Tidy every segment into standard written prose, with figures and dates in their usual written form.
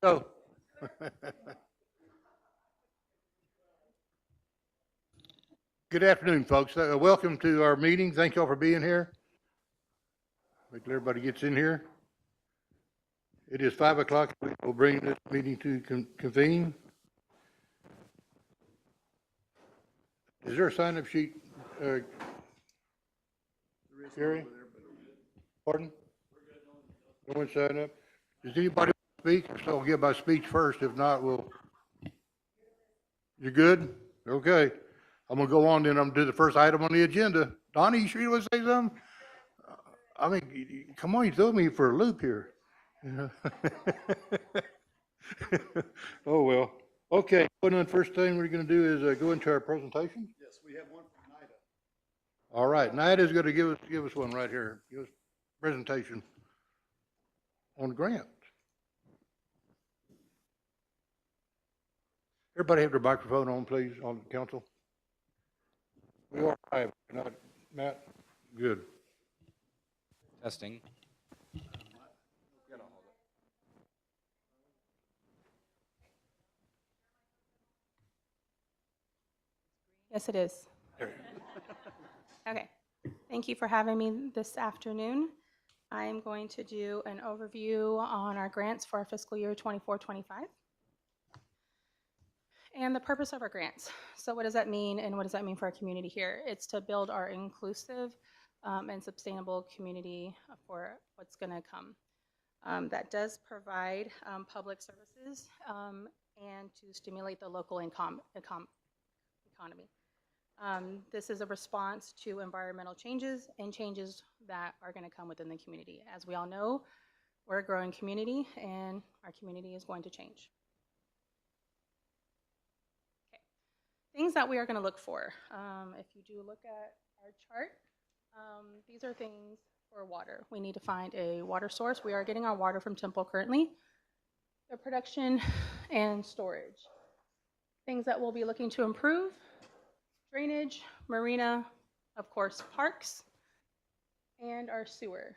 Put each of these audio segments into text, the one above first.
Let's go. Good afternoon, folks. Welcome to our meeting. Thank you all for being here. Wait till everybody gets in here. It is 5 o'clock. We'll bring this meeting to convene. Is there a sign-up sheet, Gary? Pardon? No one signed up? Does anybody want to speak? So I'll give my speech first. If not, we'll. You're good? Okay. I'm gonna go on then. I'm gonna do the first item on the agenda. Donnie, you sure you want to say something? I mean, come on, you threw me for a loop here. Oh, well. Okay, well, then first thing we're gonna do is go into our presentation. Yes, we have one from NIDA. All right, NIDA's gonna give us one right here. Give us a presentation on grants. Everybody have their microphone on, please, on council. We are live, not Matt. Good. Testing. Yes, it is. Okay. Thank you for having me this afternoon. I am going to do an overview on our grants for our fiscal year 24-25 and the purpose of our grants. So what does that mean, and what does that mean for our community here? It's to build our inclusive and sustainable community for what's going to come. That does provide public services and to stimulate the local economy. This is a response to environmental changes and changes that are going to come within the community. As we all know, we're a growing community and our community is going to change. Okay. Things that we are going to look for. If you do look at our chart, these are things for water. We need to find a water source. We are getting our water from Temple currently. The production and storage. Things that we'll be looking to improve. Drainage, marina, of course, parks, and our sewer.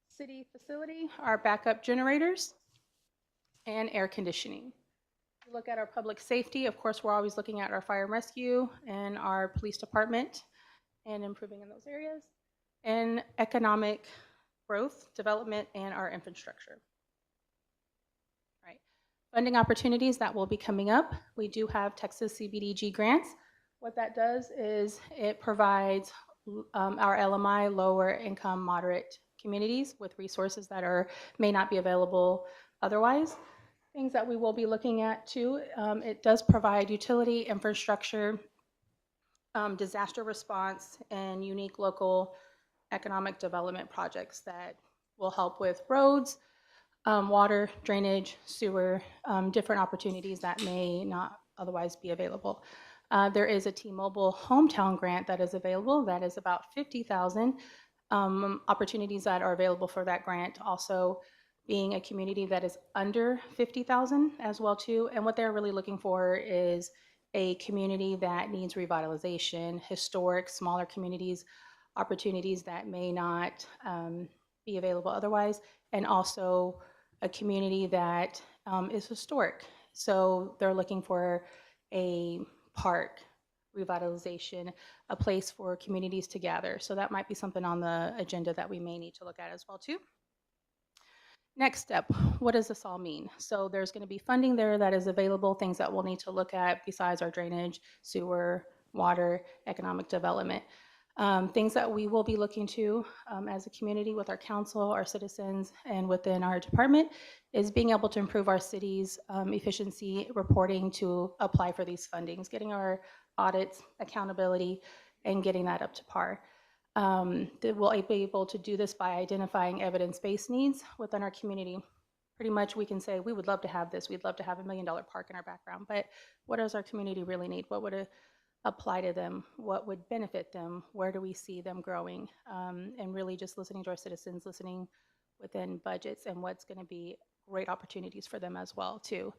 City facility, our backup generators, and air conditioning. Look at our public safety. Of course, we're always looking at our fire and rescue and our police department and improving in those areas. And economic growth, development, and our infrastructure. All right. Funding opportunities that will be coming up. We do have Texas CBDG grants. What that does is it provides our LMI, lower income, moderate communities with resources that may not be available otherwise. Things that we will be looking at too, it does provide utility, infrastructure, disaster response, and unique local economic development projects that will help with roads, water, drainage, sewer, different opportunities that may not otherwise be available. There is a T-Mobile hometown grant that is available. That is about 50,000 opportunities that are available for that grant. Also, being a community that is under 50,000 as well too. And what they're really looking for is a community that needs revitalization, historic, smaller communities, opportunities that may not be available otherwise, and also a community that is historic. So they're looking for a park revitalization, a place for communities to gather. So that might be something on the agenda that we may need to look at as well too. Next step, what does this all mean? So there's going to be funding there that is available, things that we'll need to look at besides our drainage, sewer, water, economic development. Things that we will be looking to as a community with our council, our citizens, and within our department is being able to improve our city's efficiency reporting to apply for these fundings, getting our audits, accountability, and getting that up to par. We'll be able to do this by identifying evidence-based needs within our community. Pretty much we can say, we would love to have this. We'd love to have $1 million park in our background, but what does our community really need? What would apply to them? What would benefit them? Where do we see them growing? And really just listening to our citizens, listening within budgets and what's going to be great opportunities for them as well too.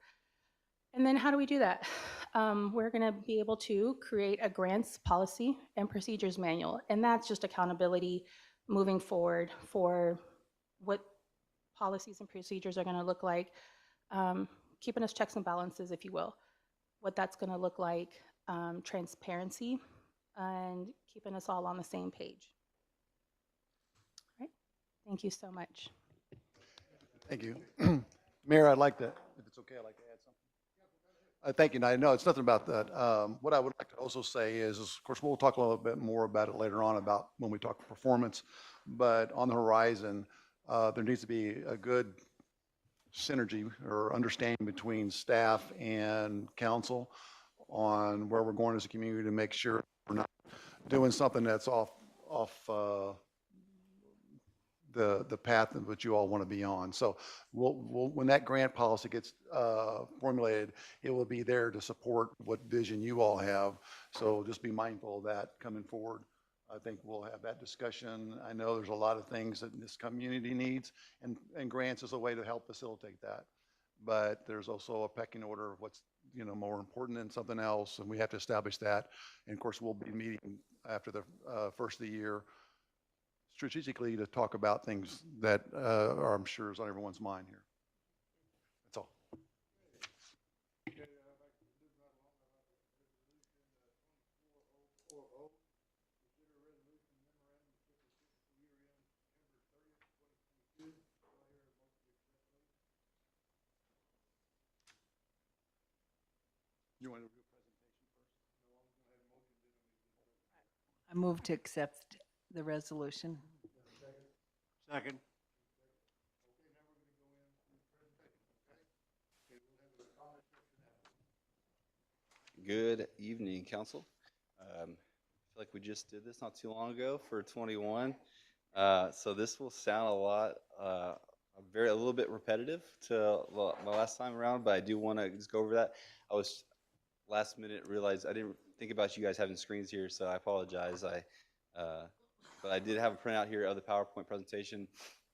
And then how do we do that? We're going to be able to create a grants policy and procedures manual, and that's just accountability moving forward for what policies and procedures are going to look like keeping us checks and balances, if you will. What that's going to look like, transparency, and keeping us all on the same page. All right. Thank you so much. Thank you. Mayor, I'd like to, if it's okay, I'd like to add something. Thank you. And I know it's nothing about that. What I would like to also say is, of course, we'll talk a little bit more about it later on about when we talk performance, but on the horizon, there needs to be a good synergy or understanding between staff and council on where we're going as a community to make sure we're not doing something that's off the path in which you all want to be on. So we'll when that grant policy gets formulated, it will be there to support what vision you all have. So just be mindful of that coming forward. I think we'll have that discussion. I know there's a lot of things that this community needs, and grants is a way to help facilitate that. But there's also a pecking order of what's more important than something else, and we have to establish that. And of course, we'll be meeting after the first of the year strategically to talk about things that are, I'm sure, is on everyone's mind here. That's all. You want to do a presentation first? I move to accept the resolution. Second. Good evening, council. I feel like we just did this not too long ago for 21. So this will sound a little bit repetitive to my last time around, but I do want to just go over that. I was last minute realized I didn't think about you guys having screens here, so I apologize. But I did have a printout here of the PowerPoint presentation,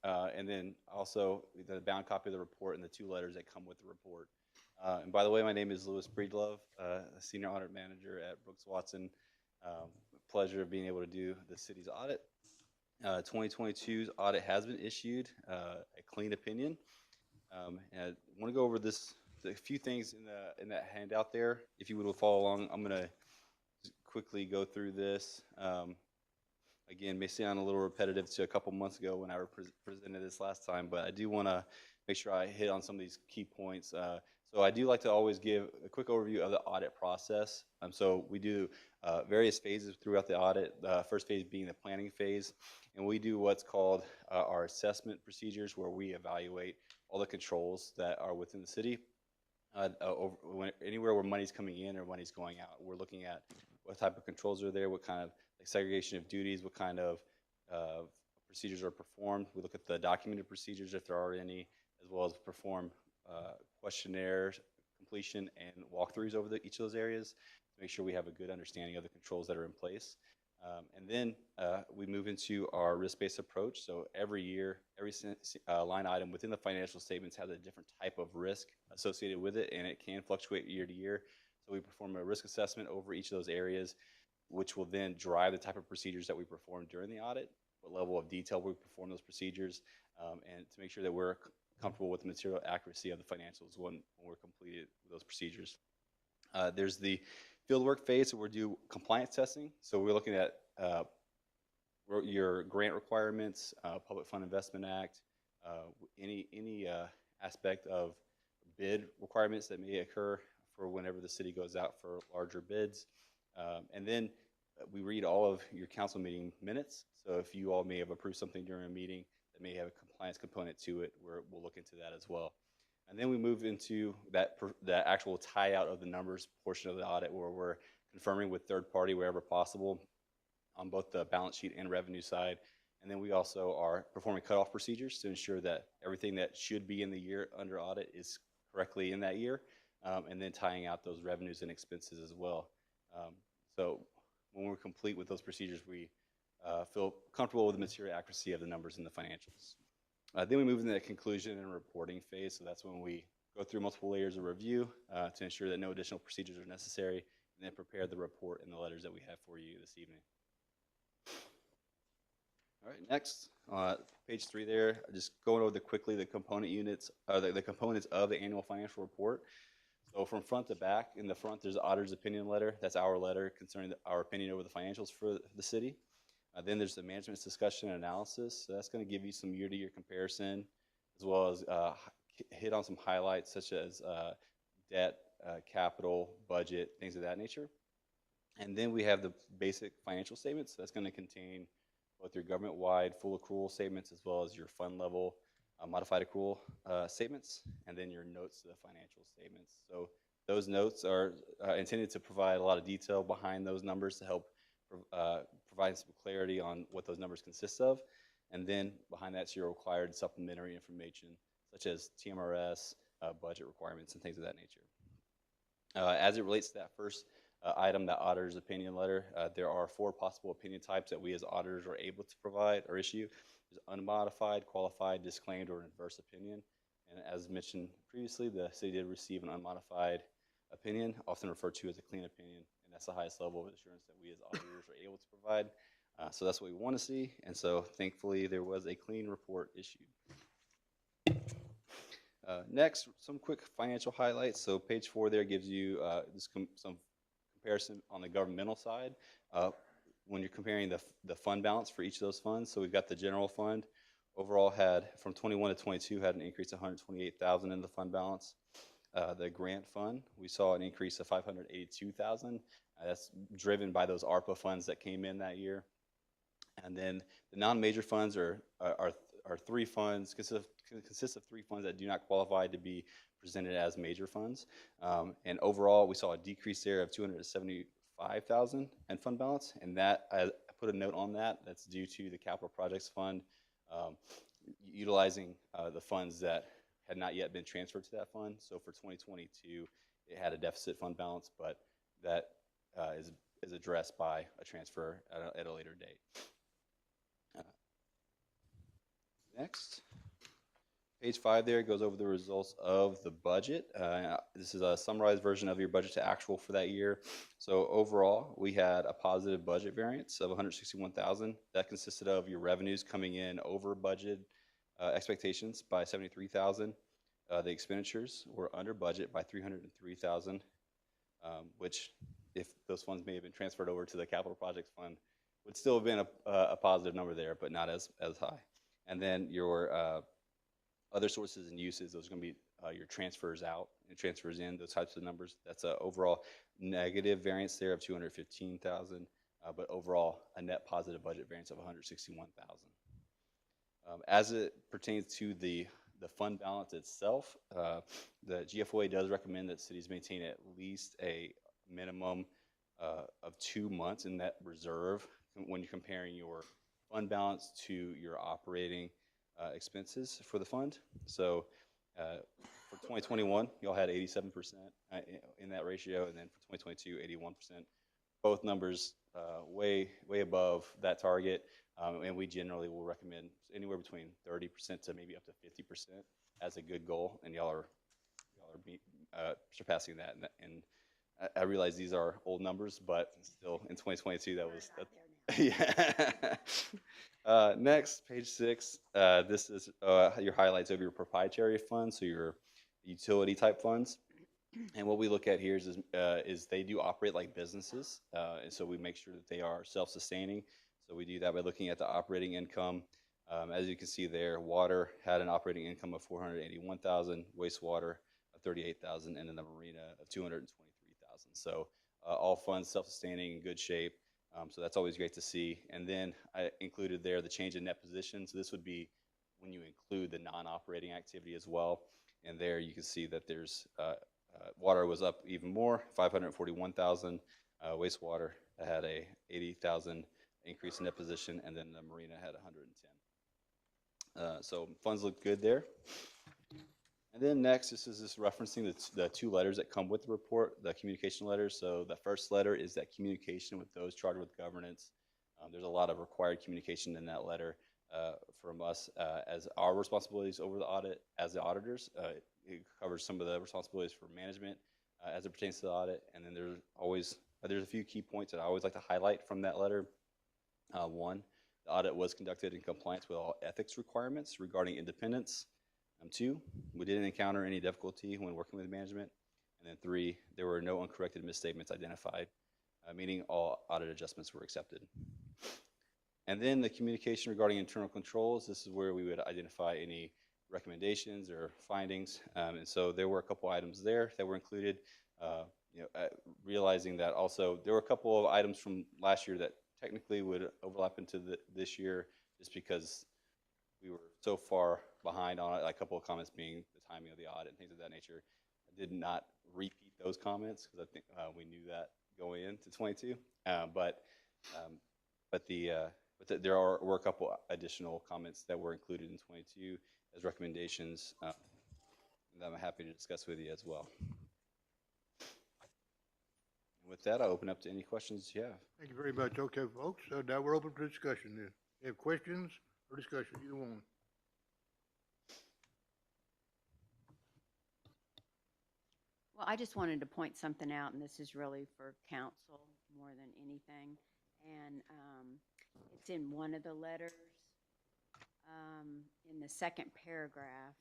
and then also the bound copy of the report and the 2 letters that come with the report. And by the way, my name is Louis Breedlove, Senior Audit Manager at Brooks Watson. Pleasure of being able to do the city's audit. 2022's audit has been issued, a clean opinion. And I want to go over a few things in that handout there. If you would follow along, I'm going to quickly go through this. Again, may sound a little repetitive to a couple months ago when I presented this last time, but I do want to make sure I hit on some of these key points. So I do like to always give a quick overview of the audit process. So we do various phases throughout the audit, the first phase being the planning phase, and we do what's called our assessment procedures, where we evaluate all the controls that are within the city. Anywhere where money's coming in or money's going out, we're looking at what type of controls are there, what kind of segregation of duties, what kind of procedures are performed. We look at the documented procedures, if there are any, as well as perform questionnaires, completion, and walkthroughs over each of those areas to make sure we have a good understanding of the controls that are in place. And then we move into our risk-based approach. So every year, every line item within the financial statements has a different type of risk associated with it, and it can fluctuate year to year. So we perform a risk assessment over each of those areas, which will then drive the type of procedures that we perform during the audit, what level of detail we perform those procedures, and to make sure that we're comfortable with the material accuracy of the financials when we're completed with those procedures. There's the fieldwork phase, so we'll do compliance testing. So we're looking at your grant requirements, Public Fund Investment Act, any aspect of bid requirements that may occur for whenever the city goes out for larger bids. And then we read all of your council meeting minutes. So if you all may have approved something during a meeting that may have a compliance component to it, we'll look into that as well. And then we move into that actual tie out of the numbers portion of the audit, where we're confirming with third party wherever possible on both the balance sheet and revenue side. And then we also are performing cutoff procedures to ensure that everything that should be in the year under audit is correctly in that year, and then tying out those revenues and expenses as well. So when we're complete with those procedures, we feel comfortable with the material accuracy of the numbers in the financials. Then we move into the conclusion and reporting phase. So that's when we go through multiple layers of review to ensure that no additional procedures are necessary, and then prepare the report and the letters that we have for you this evening. All right, next, Page 3 there, just going over quickly the component units, the components of the annual financial report. So from front to back, in the front, there's the auditor's opinion letter. That's our letter concerning our opinion over the financials for the city. Then there's the management's discussion and analysis. So that's going to give you some year-to-year comparison, as well as hit on some highlights such as debt, capital, budget, things of that nature. And then we have the basic financial statements. That's going to contain both your government-wide full accrual statements as well as your fund level modified accrual statements, and then your notes to the financial statements. So those notes are intended to provide a lot of detail behind those numbers to help provide some clarity on what those numbers consist of. And then behind that's your required supplementary information, such as TMRS, budget requirements, and things of that nature. As it relates to that first item, that auditor's opinion letter, there are 4 possible opinion types that we as auditors are able to provide or issue. There's unmodified, qualified, disclaimed, or an adverse opinion. And as mentioned previously, the city did receive an unmodified opinion, often referred to as a clean opinion, and that's the highest level of assurance that we as auditors are able to provide. So that's what we want to see, and so thankfully there was a clean report issued. Next, some quick financial highlights. So page 4 there gives you some comparison on the governmental side when you're comparing the fund balance for each of those funds. So we've got the general fund overall had from 21 to 22 had an increase of 128,000 in the fund balance. The grant fund, we saw an increase of 582,000. That's driven by those ARPA funds that came in that year. And then the non-major funds are 3 funds, consists of 3 funds that do not qualify to be presented as major funds. And overall, we saw a decrease there of 275,000 in fund balance. And that, I put a note on that, that's due to the capital projects fund utilizing the funds that had not yet been transferred to that fund. So for 2022, it had a deficit fund balance, but that is addressed by a transfer at a later date. Next, page 5 there goes over the results of the budget. This is a summarized version of your budget to actual for that year. So overall, we had a positive budget variance of 161,000. That consisted of your revenues coming in over budget expectations by 73,000. The expenditures were under budget by 303,000, which, if those funds may have been transferred over to the capital projects fund, would still have been a positive number there, but not as high. And then your other sources and uses, those are going to be your transfers out and transfers in, those types of numbers. That's an overall negative variance there of 215,000, but overall a net positive budget variance of 161,000. As it pertains to the fund balance itself, the GFOA does recommend that cities maintain at least a minimum of 2 months in that reserve when you're comparing your fund balance to your operating expenses for the fund. So for 2021, y'all had 87% in that ratio, and then for 2022, 81%. Both numbers way above that target, and we generally will recommend anywhere between 30% to maybe up to 50% as a good goal, and y'all are surpassing that. And I realize these are old numbers, but still in 2022, that was yeah. Next, page 6. This is your highlights of your proprietary funds, so your utility type funds. And what we look at here is they do operate like businesses, and so we make sure that they are self-sustaining. So we do that by looking at the operating income. As you can see there, water had an operating income of 481,000, wastewater of 38,000, and then the marina of 223,000. So all funds self-sustaining, in good shape. So that's always great to see. And then I included there the change in net position. So this would be when you include the non-operating activity as well. And there you can see that there's water was up even more, 541,000. Wastewater had a 80,000 increase in net position, and then the marina had 110. So funds look good there. And then next, this is just referencing the 2 letters that come with the report, the communication letters. So the first letter is that communication with those charged with governance. There's a lot of required communication in that letter from us as our responsibilities over the audit as the auditors. It covers some of the responsibilities for management as it pertains to the audit. And then there's a few key points that I always like to highlight from that letter. One, The audit was conducted in compliance with all ethics requirements regarding independence. 2, we didn't encounter any difficulty when working with management. And then 3, there were no uncorrected misstatements identified, meaning all audit adjustments were accepted. And then the communication regarding internal controls, this is where we would identify any recommendations or findings. And so there were a couple items there that were included. Realizing that also there were a couple of items from last year that technically would overlap into this year, just because we were so far behind on it, like a couple of comments being the timing of the audit and things of that nature. I did not repeat those comments because I think we knew that going into 22. But there were a couple additional comments that were included in 22 as recommendations that I'm happy to discuss with you as well. And with that, I'll open up to any questions you have. Thank you very much. Okay, folks, so now we're open for discussion then. You have questions or discussion, either one? Well, I just wanted to point something out, and this is really for council more than anything. And it's in one of the letters, in the second paragraph.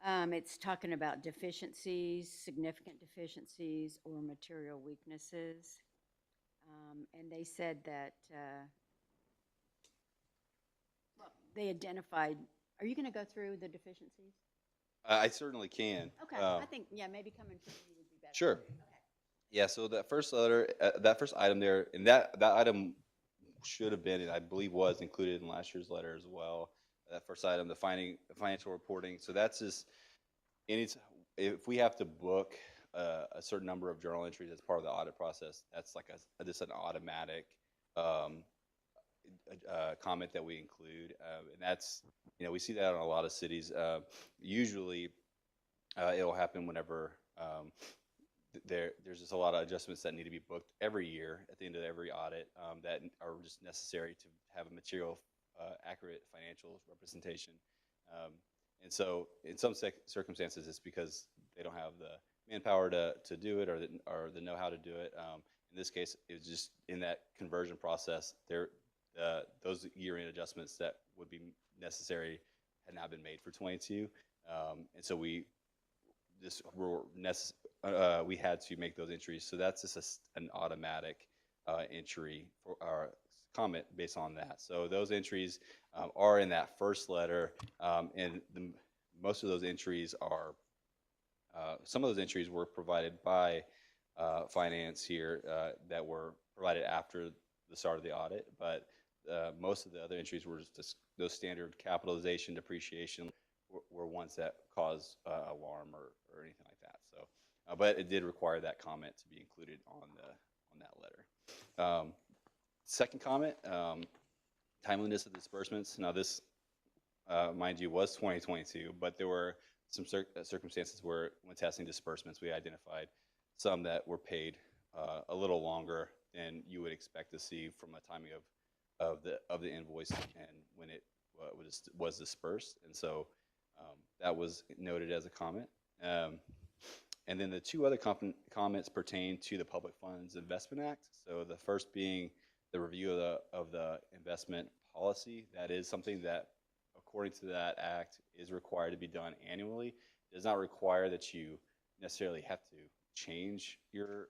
It's talking about deficiencies, significant deficiencies, or material weaknesses. And they said that, well, they identified, are you going to go through the deficiencies? I certainly can. Okay, I think, yeah, maybe coming from you would be better. Sure. Okay. Yeah, so that first letter, that first item there, and that item should have been, and I believe was included in last year's letter as well. That first item, the financial reporting. So that's just, if we have to book a certain number of journal entries as part of the audit process, that's like just an automatic comment that we include, and that's, we see that in a lot of cities. Usually, it'll happen whenever there's just a lot of adjustments that need to be booked every year at the end of every audit that are just necessary to have a material, accurate financial representation. And so, in some circumstances, it's because they don't have the manpower to do it or the know-how to do it. In this case, it was just in that conversion process. Those year-end adjustments that would be necessary had not been made for 22, and so we had to make those entries. So that's just an automatic entry for our comment based on that. So those entries are in that first letter, and most of those entries are. Some of those entries were provided by finance here that were provided after the start of the audit, but most of the other entries were just those standard capitalization, depreciation were ones that caused alarm or anything like that. So, but it did require that comment to be included on that letter. Second comment, timeliness of disbursements. Now this, mind you, was 2022, but there were some circumstances where when testing disbursements, we identified some that were paid a little longer than you would expect to see from a timing of the invoice and when it was dispersed, and so that was noted as a comment. And then the two other comments pertain to the Public Funds Investment Act. So the first being the review of the investment policy. That is something that, according to that act, is required to be done annually. It does not require that you necessarily have to change your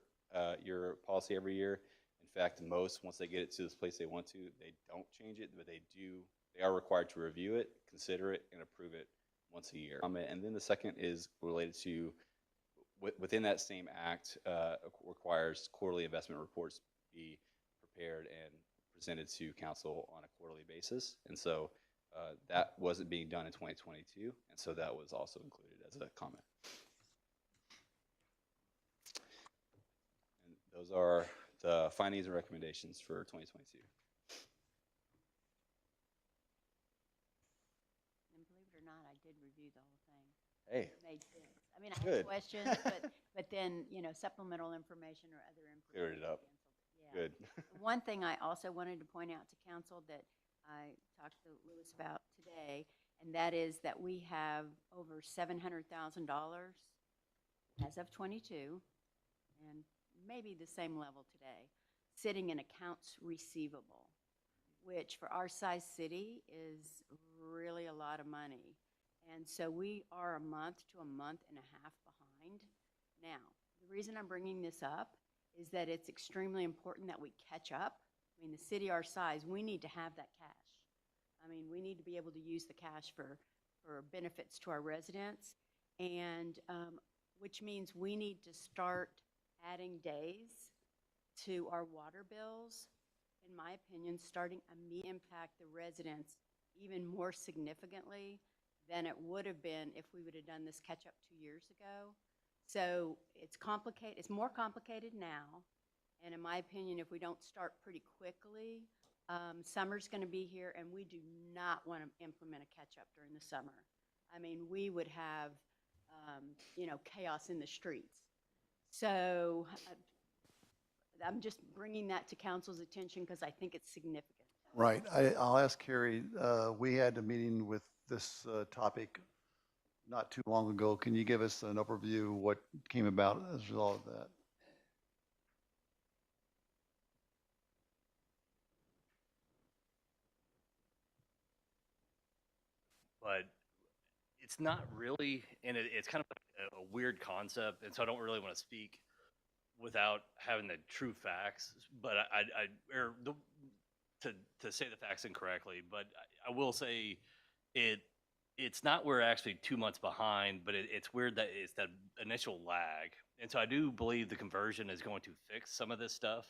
policy every year. In fact, most, once they get it to this place they want to, they don't change it, but they are required to review it, consider it, and approve it once a year. And then the second is related to, within that same act, requires quarterly investment reports be prepared and presented to council on a quarterly basis. And so that wasn't being done in 2022, and so that was also included as a comment. And those are the findings and recommendations for 2022. And believe it or not, I did review the whole thing. Hey, It made sense. I mean, I Good. had questions, but then, supplemental information or other information. Cleared it up. Yeah. good. One thing I also wanted to point out to council that I talked to Louis about today, and that is that we have over $700,000 as of 22, and maybe the same level today, sitting in accounts receivable. which for our size city is really a lot of money. And so we are a month to a month and a half behind. Now, the reason I'm bringing this up is that it's extremely important that we catch up. I mean, the city our size, we need to have that cash. I mean, we need to be able to use the cash for benefits to our residents, and which means we need to start adding days to our water bills. In my opinion, starting immediately impact the residents even more significantly than it would have been if we would have done this catch-up 2 years ago. So it's complicated, it's more complicated now, and in my opinion, if we don't start pretty quickly, summer's gonna be here, and we do not want to implement a catch-up during the summer. I mean, we would have, chaos in the streets. So I'm just bringing that to council's attention because I think it's significant. Right. I'll ask Carrie, we had a meeting with this topic not too long ago. Can you give us an overview of what came about as a result of that? But it's not really, and it's kind of a weird concept, and so I don't really want to speak without having the true facts. But to say the facts incorrectly, but I will say it's not we're actually 2 months behind, but it's weird that it's that initial lag, and so I do believe the conversion is going to fix some of this stuff,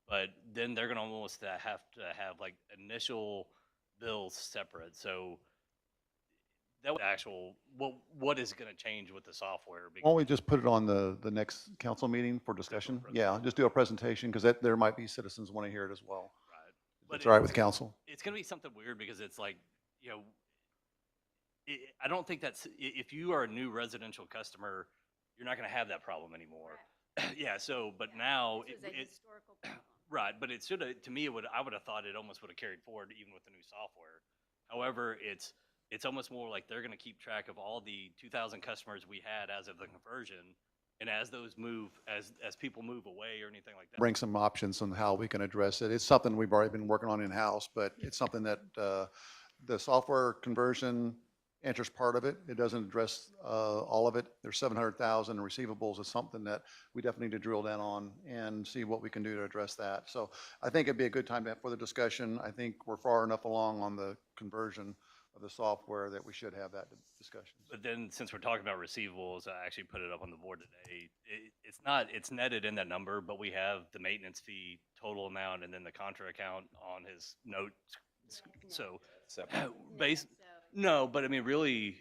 but then they're going to almost have to have like initial bills separate. So that would actual what is going to change with the software? Why don't we just put it on the next council meeting for discussion? Yeah, just do a presentation because there might be citizens want to hear it as well. Right. But it's all right with council. It's going to be something weird because it's like, I don't think that's, if you are a new residential customer, you're not going to have that problem anymore. Yeah, so, but now, This was a historical problem. right, but it should have, to me, I would have thought it almost would have carried forward even with the new software. However, it's almost more like they're going to keep track of all the 2,000 customers we had as of the conversion. And as those move, as people move away or anything like that. Bring some options on how we can address it. It's something we've already been working on in-house, but it's something that the software conversion enters part of it. It doesn't address all of it. There's 700,000 in receivables. It's something that we definitely need to drill down on and see what we can do to address that. So I think it'd be a good time for the discussion. I think we're far enough along on the conversion of the software that we should have that discussion. But then, since we're talking about receivables, I actually put it up on the board today. It's netted in that number, but we have the maintenance fee total amount and then the contra account on his note. So, Separate. no, but I mean, really,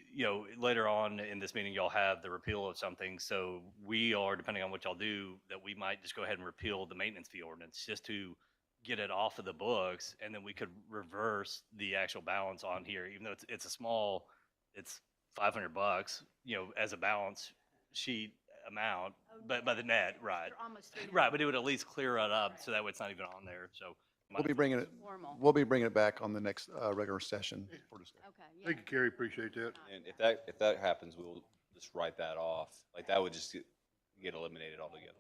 later on in this meeting, y'all have the repeal of something. So we are, depending on what y'all do, that we might just go ahead and repeal the maintenance fee ordinance just to get it off of the books, and then we could reverse the actual balance on here, even though it's a small, it's $500, as a balance sheet amount, but by the net, right. Almost Right, but it would at least clear it up so that way it's not even on there, so. We'll be bringing it, formal. we'll be bringing it back on the next regular session for discussion. Okay, yeah. Thank you, Carrie, appreciate that. And if that happens, we'll just write that off. Like that would just get eliminated altogether.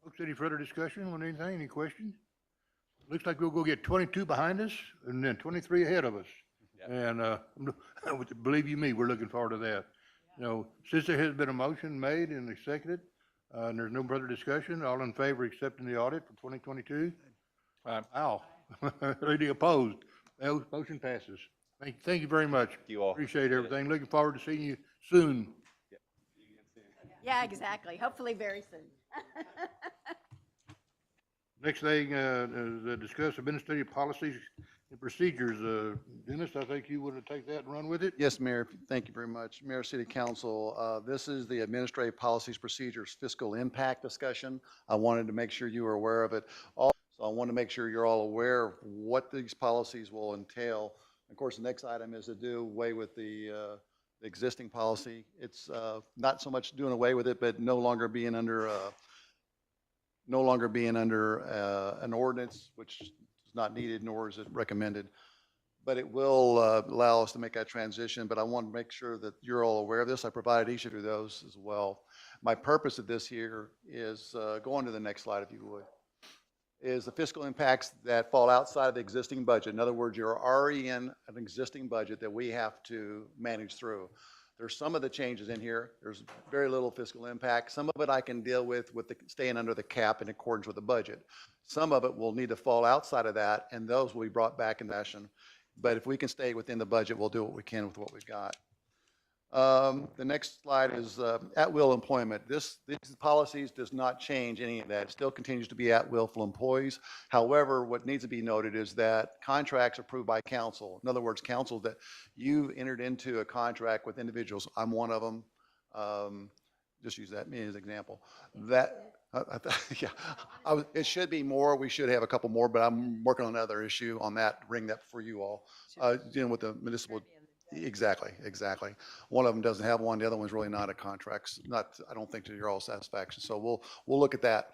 Folks, any further discussion on anything, any questions? Looks like we'll go get 22 behind us and then 23 ahead of us. Yep. And believe you me, we're looking forward to that. Since there has been a motion made and seconded, and there's no further discussion, all in favor of accepting the audit for 2022? Aye. Any opposed? No, motion passes. Thank you very much. You all. Appreciate everything. Looking forward to seeing you soon. Yeah, exactly. Hopefully very soon. Next thing, is discuss administrative policies and procedures. Dennis, I think you want to take that and run with it? Yes, Mayor, thank you very much. Mayor, City Council, this is the administrative policies, procedures, fiscal impact discussion. I wanted to make sure you were aware of it. Also, I want to make sure you're all aware of what these policies will entail. Of course, the next item is to do away with the existing policy. It's not so much doing away with it, but no longer being under an ordinance, which is not needed, nor is it recommended. But it will allow us to make that transition. But I want to make sure that you're all aware of this. I provided each of you those as well. My purpose of this here is, go on to the next slide if you would. is the fiscal impacts that fall outside of the existing budget. In other words, you're already in an existing budget that we have to manage through. There's some of the changes in here. There's very little fiscal impact. Some of it I can deal with the staying under the cap in accordance with the budget. Some of it will need to fall outside of that, and those will be brought back in session. But if we can stay within the budget, we'll do what we can with what we've got. The next slide is at-will employment. These policies does not change any of that. It still continues to be at-will for employees. However, what needs to be noted is that contracts approved by council, in other words, council that you entered into a contract with individuals, I'm one of them, just use me as an example, that, yeah, it should be more, we should have a couple more, but I'm working on another issue on that, bring that for you all, dealing with the municipal. Exactly. One of them doesn't have one. The other one's really not a contract. I don't think to your all satisfaction. So we'll look at that.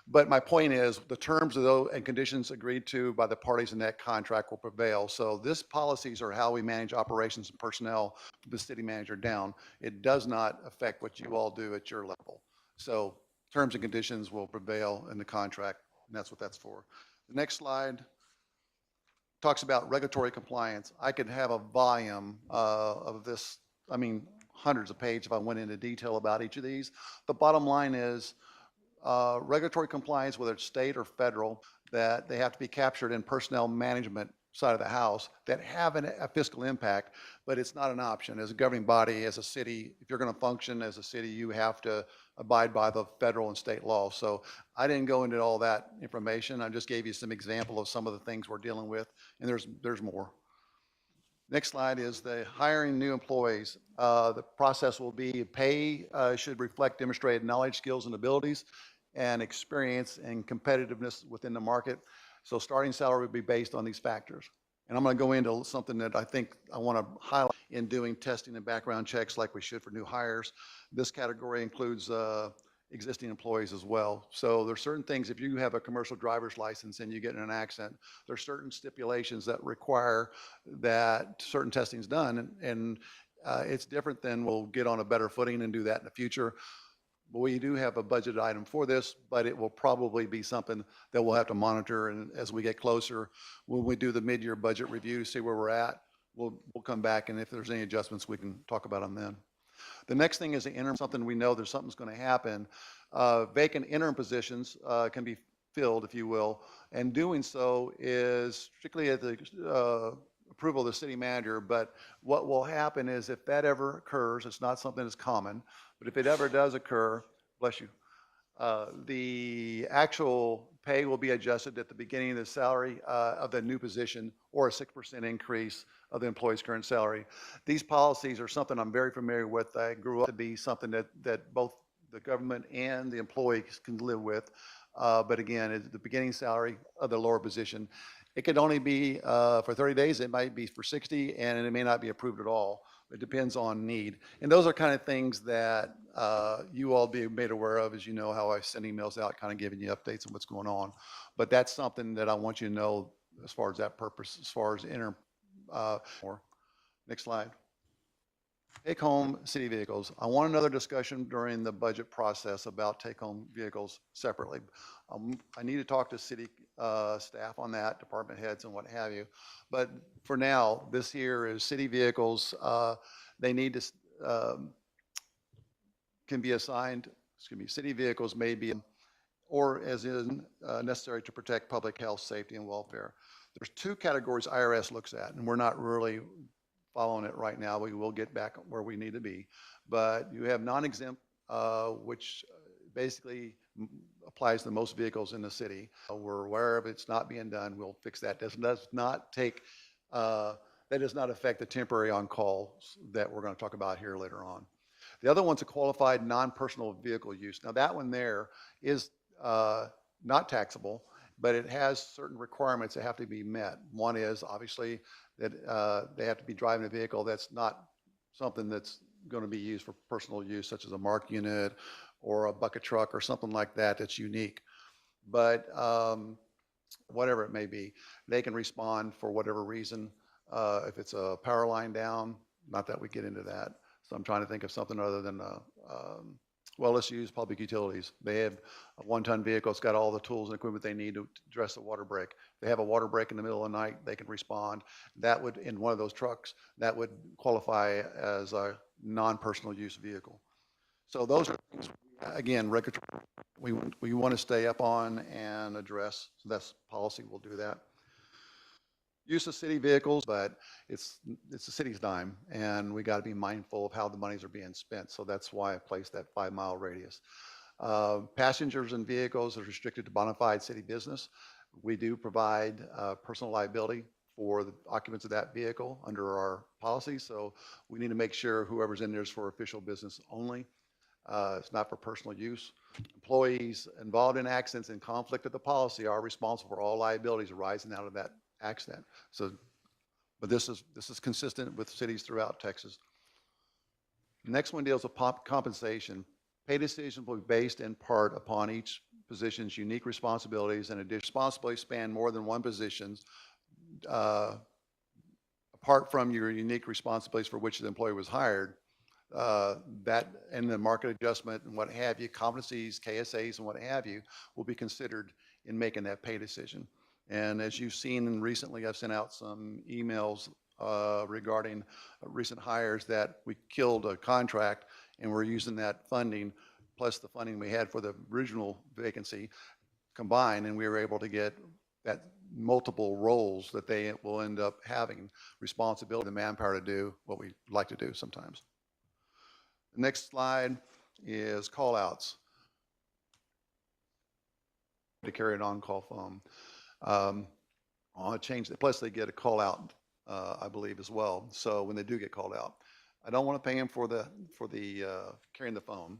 But my point is the terms of those and conditions agreed to by the parties in that contract will prevail. So this policies are how we manage operations and personnel from the city manager down. It does not affect what you all do at your level. So terms and conditions will prevail in the contract, and that's what that's for. The next slide talks about regulatory compliance. I could have a volume of this, I mean, hundreds of pages if I went into detail about each of these. The bottom line is regulatory compliance, whether it's state or federal, that they have to be captured in personnel management side of the house that have a fiscal impact, but it's not an option. As a governing body, as a city, if you're going to function as a city, you have to abide by the federal and state law. So I didn't go into all that information. I just gave you some example of some of the things we're dealing with, and there's more. Next slide is the hiring new employees. The process will be pay should reflect demonstrated knowledge, skills, and abilities, and experience and competitiveness within the market. So starting salary would be based on these factors. And I'm going to go into something that I think I want to highlight in doing testing and background checks like we should for new hires. This category includes existing employees as well. So there's certain things, if you have a commercial driver's license and you get in an accident, there's certain stipulations that require that certain testing is done. And it's different than we'll get on a better footing and do that in the future. But we do have a budget item for this, but it will probably be something that we'll have to monitor. And as we get closer, when we do the mid-year budget review, see where we're at, we'll come back. And if there's any adjustments, we can talk about them then. The next thing is the interim, something we know there's something's going to happen. Vacant interim positions can be filled, if you will. And doing so is strictly at the approval of the city manager. But what will happen is if that ever occurs, it's not something that's common, but if it ever does occur, bless you, the actual pay will be adjusted at the beginning of the salary of the new position, or a 6% increase of the employee's current salary. These policies are something I'm very familiar with. I grew up to be something that both the government and the employees can live with. But again, it's the beginning salary of the lower position. It could only be for 30 days. It might be for 60, and it may not be approved at all. It depends on need. And those are kind of things that you all be made aware of, as you know how I send emails out, kind of giving you updates on what's going on. But that's something that I want you to know as far as that purpose, as far as Next slide. Take-home city vehicles. I want another discussion during the budget process about take-home vehicles separately. I need to talk to city staff on that, department heads and what have you. But for now, this here is city vehicles. They need to, can be assigned, city vehicles may be, or as in necessary to protect public health, safety, and welfare. There's two categories IRS looks at, and we're not really following it right now. We will get back where we need to be. But you have non-exempt, which basically applies to most vehicles in the city. We're aware of it's not being done. We'll fix that. Does not take, that does not affect the temporary on-call that we're going to talk about here later on. The other one's a qualified non-personal vehicle use. Now that one there is not taxable, but it has certain requirements that have to be met. One is obviously that they have to be driving a vehicle that's not something that's going to be used for personal use, such as a mark unit or a bucket truck or something like that that's unique. But whatever it may be, they can respond for whatever reason. If it's a power line down, not that we get into that. So I'm trying to think of something other than Well, let's use public utilities. They have a one-ton vehicle, it's got all the tools and equipment they need to address a water break. If they have a water break in the middle of the night, they can respond. That would, in one of those trucks, that would qualify as a non-personal use vehicle. So those are things, again, regulatory, we want to stay up on and address. So that's policy, we'll do that. Use of city vehicles, but it's the city's dime, and we got to be mindful of how the monies are being spent. So that's why I placed that 5-mile radius. Passengers and vehicles are restricted to bona fide city business. We do provide personal liability for the occupants of that vehicle under our policy. So we need to make sure whoever's in there is for official business only. It's not for personal use. Employees involved in accidents in conflict with the policy are responsible for all liabilities arising out of that accident. So, but this is consistent with cities throughout Texas. The next one deals with compensation. Pay decisions will be based in part upon each position's unique responsibilities, and a responsibility span more than one position's apart from your unique responsibilities for which the employee was hired. That and the market adjustment and what have you, competencies, KSAs and what have you, will be considered in making that pay decision. And as you've seen recently, I've sent out some emails regarding recent hires that we killed a contract and we're using that funding plus the funding we had for the original vacancy combined, and we were able to get that multiple roles that they will end up having responsibility, the manpower to do what we like to do sometimes. The next slide is call outs to carry an on-call phone. I'll change that. Plus they get a call out, I believe as well. So when they do get called out, I don't want to pay them for the carrying the phone,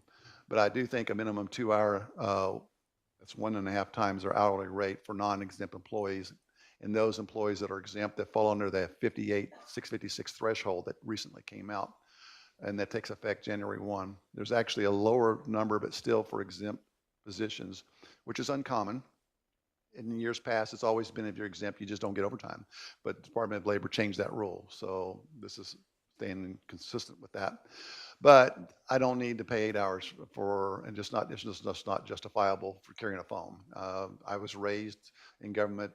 but I do think a minimum 2-hour, that's 1.5 times their hourly rate for non-exempt employees, and those employees that are exempt that fall under that 656 threshold that recently came out, and that takes effect January 1. There's actually a lower number, but still for exempt positions, which is uncommon. In years past, it's always been if you're exempt, you just don't get overtime. But the Department of Labor changed that rule. So this is staying consistent with that. But I don't need to pay 8 hours for, and it's just not justifiable for carrying a phone. I was raised in government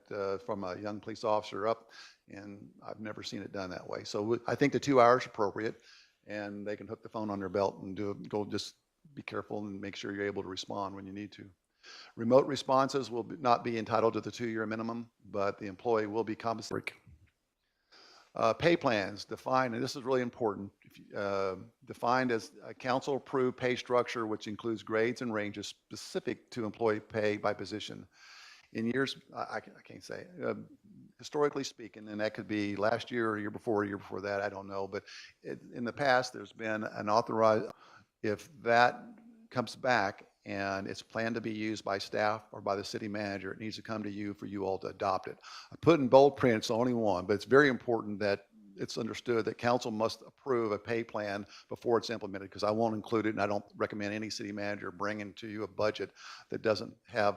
from a young police officer up, and I've never seen it done that way. So I think the 2 hours are appropriate, and they can hook the phone on their belt and go just be careful and make sure you're able to respond when you need to. Remote responses will not be entitled to the 2-year minimum, but the employee will be compensated. Pay plans defined, and this is really important, defined as a council-approved pay structure which includes grades and ranges specific to employee pay by position. In years, I can't say, historically speaking, and that could be last year or year before that, I don't know, but in the past, there's been an authorized, if that comes back and it's planned to be used by staff or by the city manager, it needs to come to you for you all to adopt it. I put in bold print, it's only one, but it's very important that it's understood that council must approve a pay plan before it's implemented, because I won't include it, and I don't recommend any city manager bringing to you a budget that doesn't have,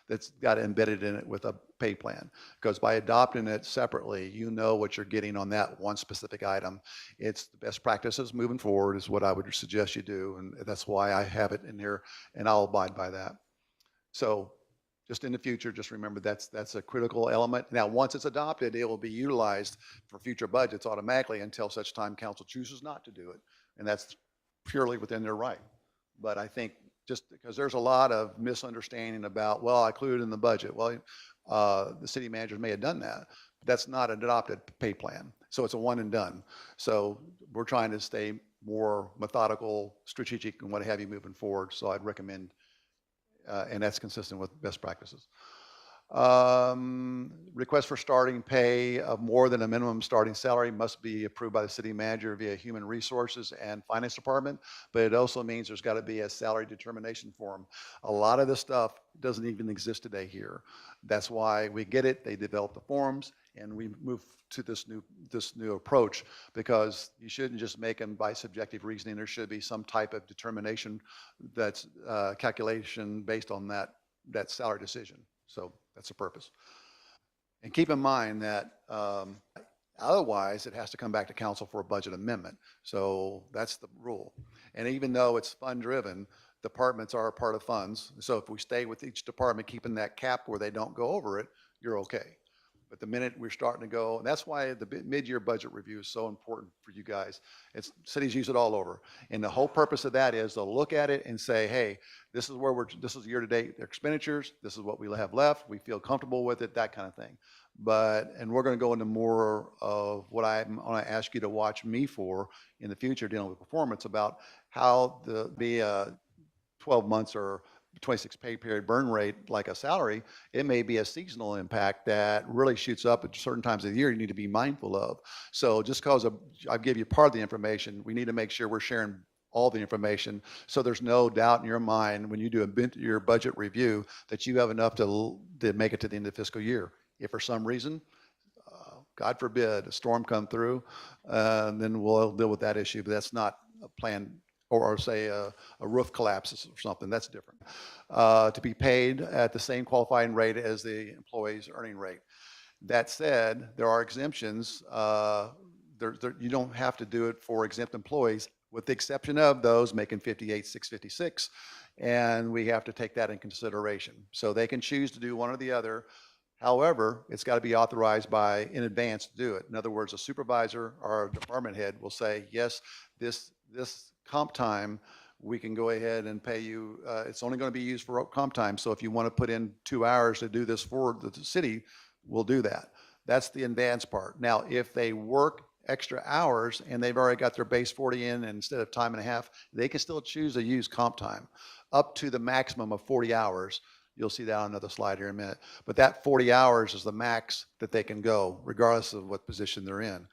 that's got embedded in it with a pay plan. Because by adopting it separately, you know what you're getting on that one specific item. It's the best practices moving forward is what I would suggest you do, and that's why I have it in here, and I'll abide by that. So just in the future, just remember that's a critical element. Now, once it's adopted, it will be utilized for future budgets automatically until such time council chooses not to do it, and that's purely within their right. But I think just because there's a lot of misunderstanding about, well, I included in the budget. Well, the city managers may have done that, but that's not an adopted pay plan. So it's a one and done. So we're trying to stay more methodical, strategic, and what have you moving forward. So I'd recommend, and that's consistent with best practices. Request for starting pay of more than a minimum starting salary must be approved by the city manager via human resources and finance department, but it also means there's got to be a salary determination form. A lot of this stuff doesn't even exist today here. That's why we get it, they develop the forms, and we move to this new approach, because you shouldn't just make them by subjective reasoning. There should be some type of determination that's calculation based on that salary decision. So that's the purpose. And keep in mind that Otherwise, it has to come back to council for a budget amendment. So that's the rule. And even though it's fund-driven, departments are a part of funds. So if we stay with each department, keeping that cap where they don't go over it, you're okay. But the minute we're starting to go, and that's why the mid-year budget review is so important for you guys. Cities use it all over. And the whole purpose of that is they'll look at it and say, hey, this is where this is year-to-date expenditures. This is what we have left. We feel comfortable with it, that kind of thing. And we're going to go into more of what I'm going to ask you to watch me for in the future dealing with performance about how the 12 months or 26 pay period burn rate like a salary, it may be a seasonal impact that really shoots up at certain times of the year you need to be mindful of. So just because I give you part of the information, we need to make sure we're sharing all the information so there's no doubt in your mind when you do your budget review that you have enough to make it to the end of the fiscal year. If for some reason, God forbid, a storm come through, then we'll deal with that issue, but that's not a plan, or say a roof collapses or something, that's different. To be paid at the same qualifying rate as the employee's earning rate. That said, there are exemptions. You don't have to do it for exempt employees, with the exception of those making 58,656, and we have to take that in consideration. So they can choose to do one or the other. However, it's got to be authorized in advance to do it. In other words, a supervisor or a department head will say, yes, this comp time, we can go ahead and pay you. It's only going to be used for comp time. So if you want to put in 2 hours to do this for the city, we'll do that. That's the advanced part. Now, if they work extra hours and they've already got their base 40 in, and instead of time and a half, they can still choose to use comp time up to the maximum of 40 hours. You'll see that on another slide here in a minute. But that 40 hours is the max that they can go, regardless of what position they're in.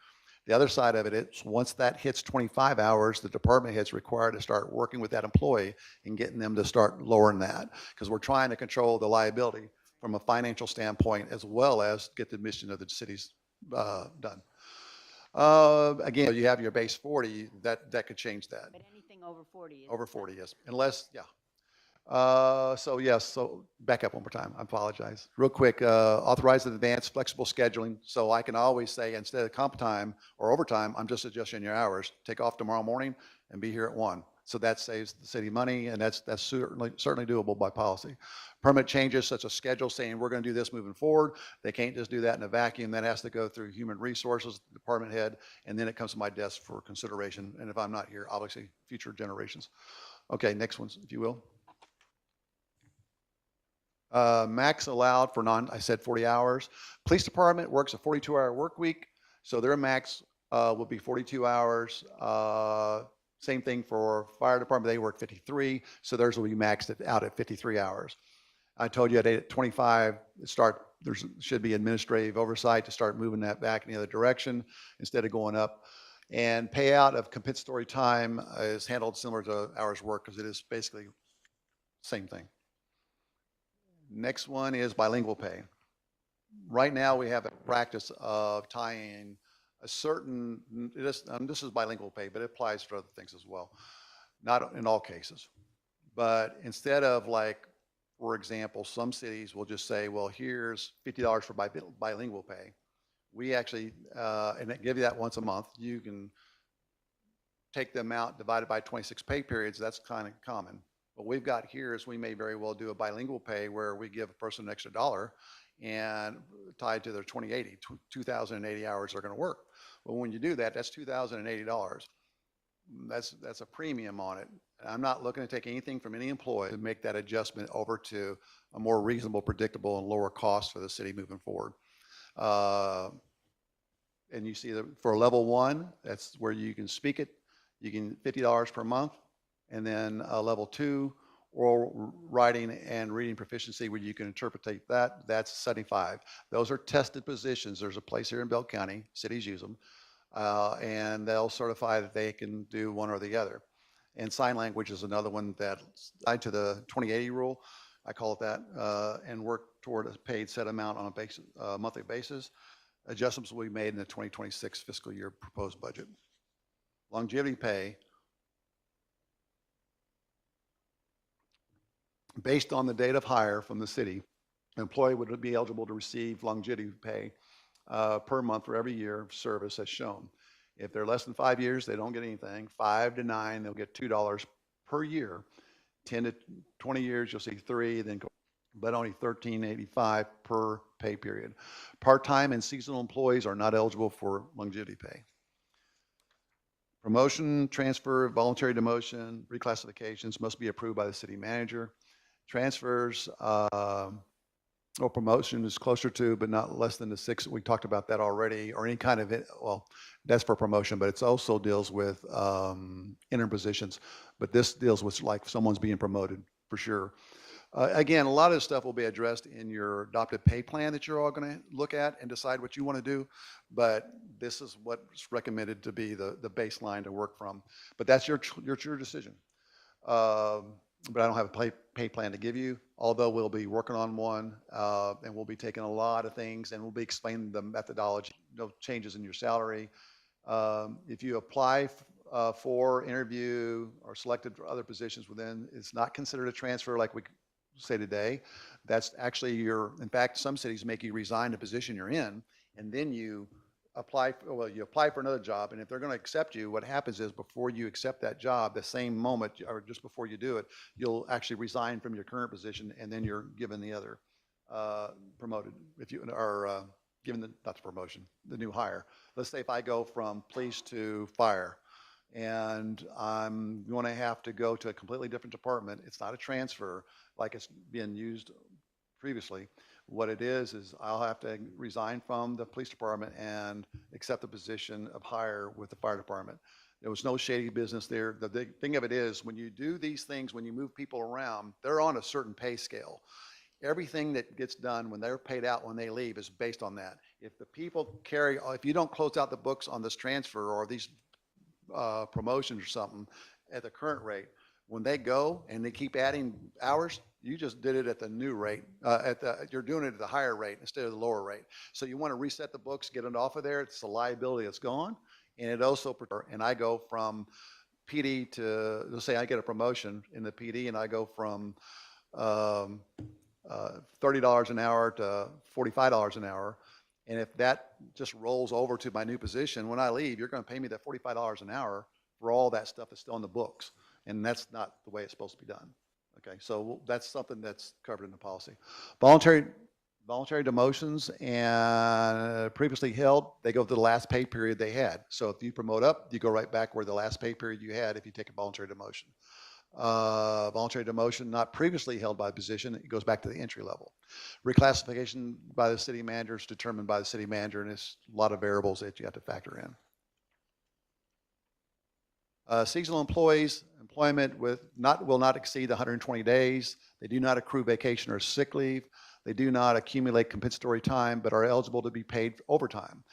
The other side of it is once that hits 25 hours, the department head's required to start working with that employee and getting them to start lowering that, because we're trying to control the liability from a financial standpoint as well as get the mission of the cities done. Again, you have your base 40, that could change that. But anything over 40 is. Over 40, yes. Unless, yeah. So back up one more time. I apologize. Real quick, authorize advanced flexible scheduling. So I can always say instead of comp time or overtime, I'm just adjusting your hours. Take off tomorrow morning and be here at 1. So that saves the city money, and that's certainly doable by policy. Permit changes such as schedule saying we're going to do this moving forward. They can't just do that in a vacuum. That has to go through human resources, department head, and then it comes to my desk for consideration. And if I'm not here, obviously future generations. Okay, next one, if you will. Max allowed for I said 40 hours. Police department works a 42-hour work week, so their max will be 42 hours. Same thing for fire department, they work 53, so theirs will be maxed out at 53 hours. I told you at 25, there should be administrative oversight to start moving that back in the other direction instead of going up. And payout of compensatory time is handled similar to hours work because it is basically the same thing. Next one is bilingual pay. Right now, we have a practice of tying a certain, this is bilingual pay, but it applies for other things as well. Not in all cases. But instead of like, for example, some cities will just say, well, here's $50 for bilingual pay. We actually, and give you that once a month. You can take the amount divided by 26 pay periods. That's kind of common. What we've got here is we may very well do a bilingual pay where we give a person an extra $1 and tied to their 2,080 hours they're going to work. But when you do that, that's $2,080. That's a premium on it. I'm not looking to take anything from any employee to make that adjustment over to a more reasonable, predictable, and lower cost for the city moving forward. And you see that for level 1, that's where you can speak it. You can $50 per month. And then level 2, oral writing and reading proficiency, where you can interpret that, that's 75. Those are tested positions. There's a place here in Bell County, cities use them, and they'll certify that they can do one or the other. And sign language is another one that's tied to the 2080 rule, I call it that, and work toward a paid set amount on a monthly basis. Adjustments will be made in the 2026 fiscal year proposed budget. Longevity pay. Based on the date of hire from the city, an employee would be eligible to receive longevity pay per month for every year of service as shown. If they're less than 5 years, they don't get anything. 5 to 9, they'll get $2 per year. 10 to 20 years, you'll see 3, then but only $13.85 per pay period. Part-time and seasonal employees are not eligible for longevity pay. Promotion, transfer, voluntary demotion, reclassifications must be approved by the city manager. Transfers or promotion is closer to, but not less than the 6. We talked about that already, or any kind of, well, that's for promotion, but it also deals with interim positions. But this deals with like someone's being promoted for sure. Again, a lot of this stuff will be addressed in your adopted pay plan that you're all going to look at and decide what you want to do. But this is what's recommended to be the baseline to work from. But that's your decision. But I don't have a pay plan to give you, although we'll be working on one, and we'll be taking a lot of things, and we'll be explaining the methodology, no changes in your salary. If you apply for, interview, or selected for other positions within, it's not considered a transfer like we say today. That's actually in fact, some cities make you resign the position you're in, and then you apply for another job, and if they're going to accept you, what happens is before you accept that job, the same moment or just before you do it, you'll actually resign from your current position, and then you're given the other promoted. If you are given not the promotion, the new hire. Let's say if I go from police to fire, and I'm going to have to go to a completely different department. It's not a transfer like it's been used previously. What it is I'll have to resign from the police department and accept the position of hire with the fire department. There was no shady business there. The big thing of it is when you do these things, when you move people around, they're on a certain pay scale. Everything that gets done when they're paid out when they leave is based on that. If the people if you don't close out the books on this transfer or these promotions or something at the current rate, when they go and they keep adding hours, you just did it at the new rate. You're doing it at the higher rate instead of the lower rate. So you want to reset the books, get it off of there. It's a liability that's gone. And it also, and I go from PD to, let's say I get a promotion in the PD and I go from $30 an hour to $45 an hour. And if that just rolls over to my new position, when I leave, you're going to pay me that $45 an hour for all that stuff that's still in the books. And that's not the way it's supposed to be done. Okay, so that's something that's covered in the policy. Voluntary demotions and previously held, they go to the last pay period they had. So if you promote up, you go right back where the last pay period you had if you take a voluntary demotion. Voluntary demotion not previously held by the position, it goes back to the entry level. Reclassification by the city manager is determined by the city manager, and it's a lot of variables that you have to factor in. Seasonal employees, employment will not exceed 120 days. They do not accrue vacation or sick leave. They do not accumulate compensatory time, but are eligible to be paid overtime.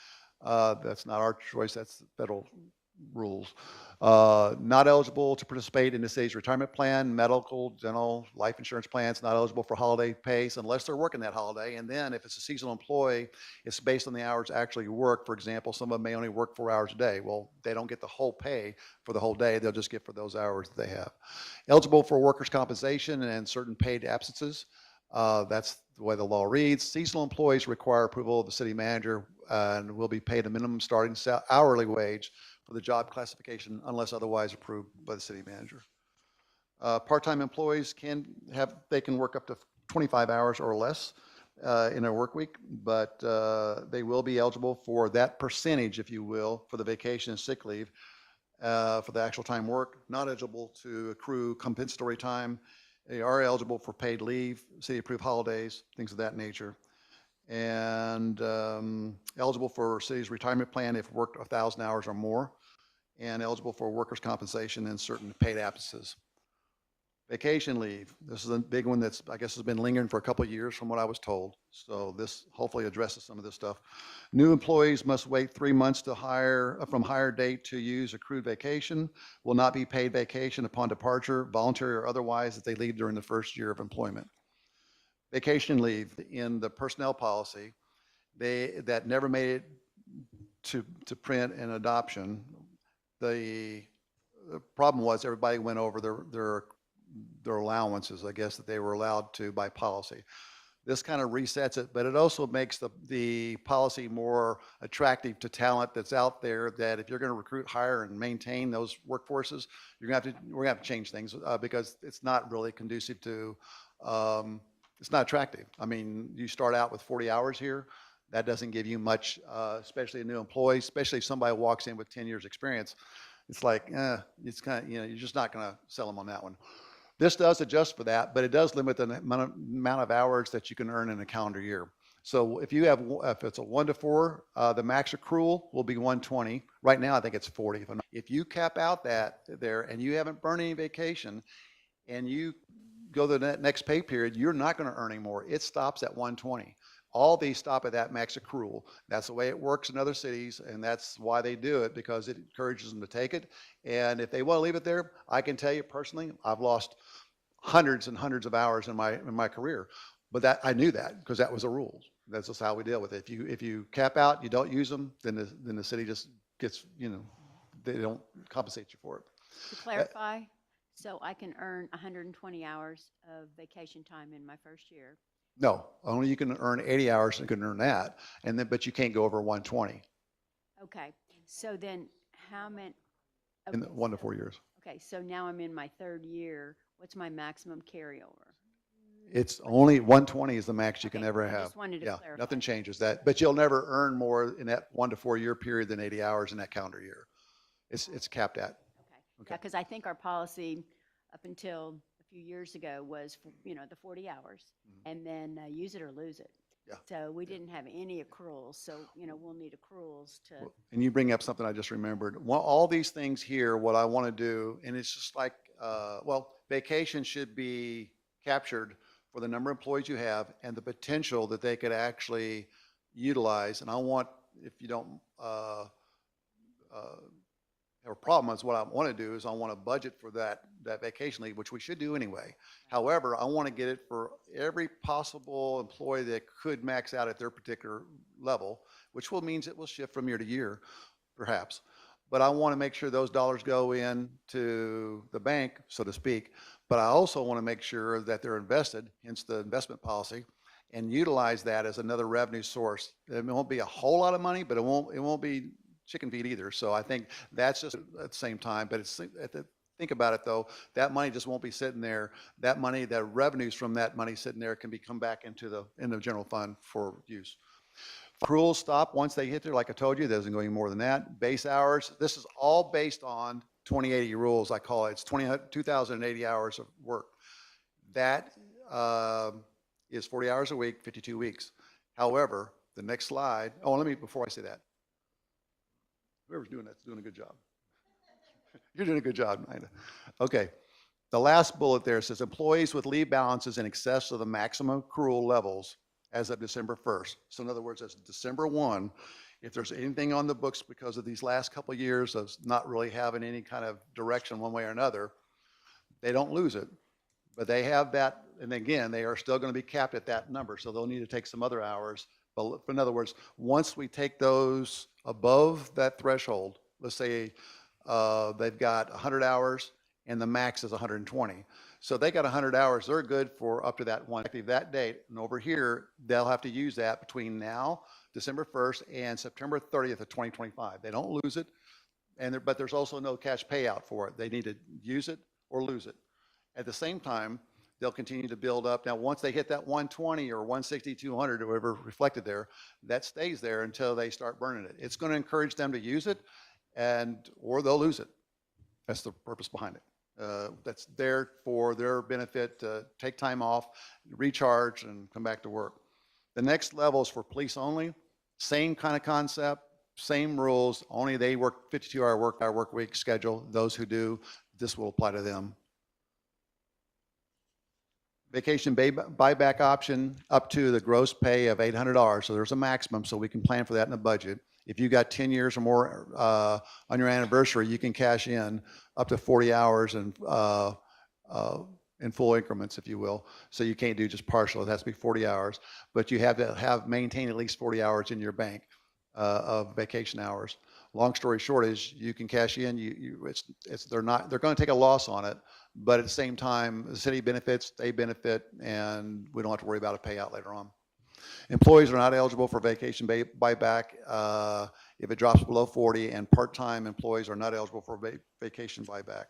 That's not our choice, that's federal rules. Not eligible to participate in the city's retirement plan, medical, dental, life insurance plans, not eligible for holiday pays unless they're working that holiday. And then if it's a seasonal employee, it's based on the hours actually worked. For example, some of them may only work 4 hours a day. Well, they don't get the whole pay for the whole day. They'll just get for those hours that they have. Eligible for workers' compensation and certain paid absences. That's the way the law reads. Seasonal employees require approval of the city manager and will be paid a minimum starting hourly wage for the job classification unless otherwise approved by the city manager. Part-time employees can work up to 25 hours or less in a work week, but they will be eligible for that percentage, if you will, for the vacation and sick leave for the actual time worked. Not eligible to accrue compensatory time. They are eligible for paid leave, city-approved holidays, things of that nature. And eligible for city's retirement plan if worked 1,000 hours or more, and eligible for workers' compensation and certain paid absences. Vacation leave. This is a big one that's, I guess, has been lingering for a couple of years from what I was told. So this hopefully addresses some of this stuff. New employees must wait 3 months to from hire date to use accrued vacation. Will not be paid vacation upon departure, voluntary or otherwise, if they leave during the first year of employment. Vacation leave in the personnel policy, that never made it to print and adoption. The problem was everybody went over their allowances, I guess, that they were allowed to by policy. This kind of resets it, but it also makes the policy more attractive to talent that's out there, that if you're going to recruit, hire, and maintain those workforces, we're going to have to change things because it's not really conducive to, it's not attractive. I mean, you start out with 40 hours here. That doesn't give you much, especially a new employee, especially if somebody walks in with 10 years experience. It's like, it's kind of, you're just not going to sell them on that one. This does adjust for that, but it does limit the amount of hours that you can earn in a calendar year. So if it's a 1 to 4, the max accrual will be 120. Right now, I think it's 40. If you cap out that there and you haven't burned any vacation and you go to the next pay period, you're not going to earn any more. It stops at 120. All these stop at that max accrual. That's the way it works in other cities, and that's why they do it, because it encourages them to take it. And if they want to leave it there, I can tell you personally, I've lost hundreds and hundreds of hours in my career. But that I knew that because that was the rules. That's just how we deal with it. If you cap out, you don't use them, then the city just gets, they don't compensate you for it. To clarify, so I can earn 120 hours of vacation time in my first year. No, only you can earn 80 hours and you can earn that, but you can't go over 120 Okay, so then how many? in the 1 to 4 years. Okay, so now I'm in my third year. What's my maximum carryover? It's only 120 is the max you can Okay, ever I have. just wanted to Yeah, clarify. nothing changes that, but you'll never earn more in that 1 to 4 year period than 80 hours in that calendar year. It's capped at. Okay, Okay. yeah, because I think our policy up until a few years ago was, the 40 hours, and then use it or lose it. Yeah. So we didn't have any accruals, so, we'll need accruals to, And you bring up something I just remembered. All these things here, what I want to do, and it's just like, vacation should be captured for the number of employees you have and the potential that they could actually utilize. And I want, if you don't have a problem, is what I want to do is I want to budget for that vacation leave, which we should do anyway. However, I want to get it for every possible employee that could max out at their particular level, which means it will shift from year to year, perhaps. But I want to make sure those dollars go into the bank, so to speak. But I also want to make sure that they're invested, hence the investment policy, and utilize that as another revenue source. It won't be a whole lot of money, but it won't be chicken feed either. So I think that's just at the same time. But think about it though, that money just won't be sitting there. That money, the revenues from that money sitting there can come back into the general fund for use. Accruals stop once they hit there. Like I told you, there doesn't go any more than that. Base hours, this is all based on 2080 rules, I call it. It's 2,080 hours of work. That is 40 hours a week, 52 weeks. However, the next slide, before I say that, whoever's doing that's doing a good job. You're doing a good job, Nina. Okay. The last bullet there says employees with leave balances in excess of the maximum accrual levels as of December 1st. So in other words, as of December 1, if there's anything on the books because of these last couple of years of not really having any kind of direction one way or another, they don't lose it. But they have that, and again, they are still going to be capped at that number, so they'll need to take some other hours. But in other words, once we take those above that threshold, let's say they've got 100 hours and the max is 120. So they got 100 hours, they're good for up to that date. And over here, they'll have to use that between now, December 1st, and September 30th of 2025. They don't lose it, but there's also no cash payout for it. They need to use it or lose it. At the same time, they'll continue to build up. Now, once they hit that 120 or 160, 200, or whatever reflected there, that stays there until they start burning it. It's going to encourage them to use it, or they'll lose it. That's the purpose behind it. That's there for their benefit to take time off, recharge, and come back to work. The next level is for police only. Same kind of concept, same rules, only they work 52-hour work week schedule. Those who do, this will apply to them. Vacation buyback option up to the gross pay of $800. So there's a maximum, so we can plan for that in the budget. If you got 10 years or more on your anniversary, you can cash in up to 40 hours in full increments, if you will. So you can't do just partial. It has to be 40 hours. But you have to maintain at least 40 hours in your bank of vacation hours. long story short is you can cash in, they're going to take a loss on it, but at the same time, the city benefits, they benefit, and we don't have to worry about a payout later on. Employees are not eligible for vacation buyback if it drops below 40, and part-time employees are not eligible for vacation buyback.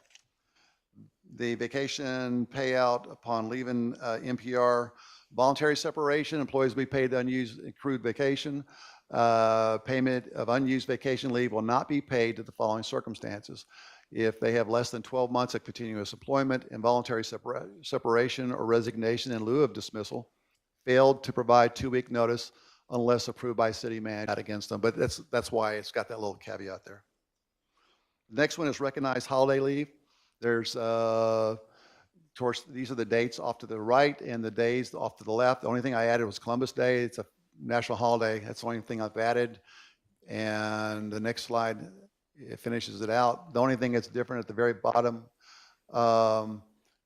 The vacation payout upon leaving NPR, voluntary separation, employees will be paid unused accrued vacation. Payment of unused vacation leave will not be paid to the following circumstances. If they have less than 12 months of continuous employment, involuntary separation or resignation in lieu of dismissal, failed to provide 2-week notice unless approved by city manager, not against them, but that's why it's got that little caveat there. The next one is recognized holiday leave. There's, these are the dates off to the right and the days off to the left. The only thing I added was Columbus Day. It's a national holiday. That's the only thing I've added. And the next slide, it finishes it out. The only thing that's different at the very bottom,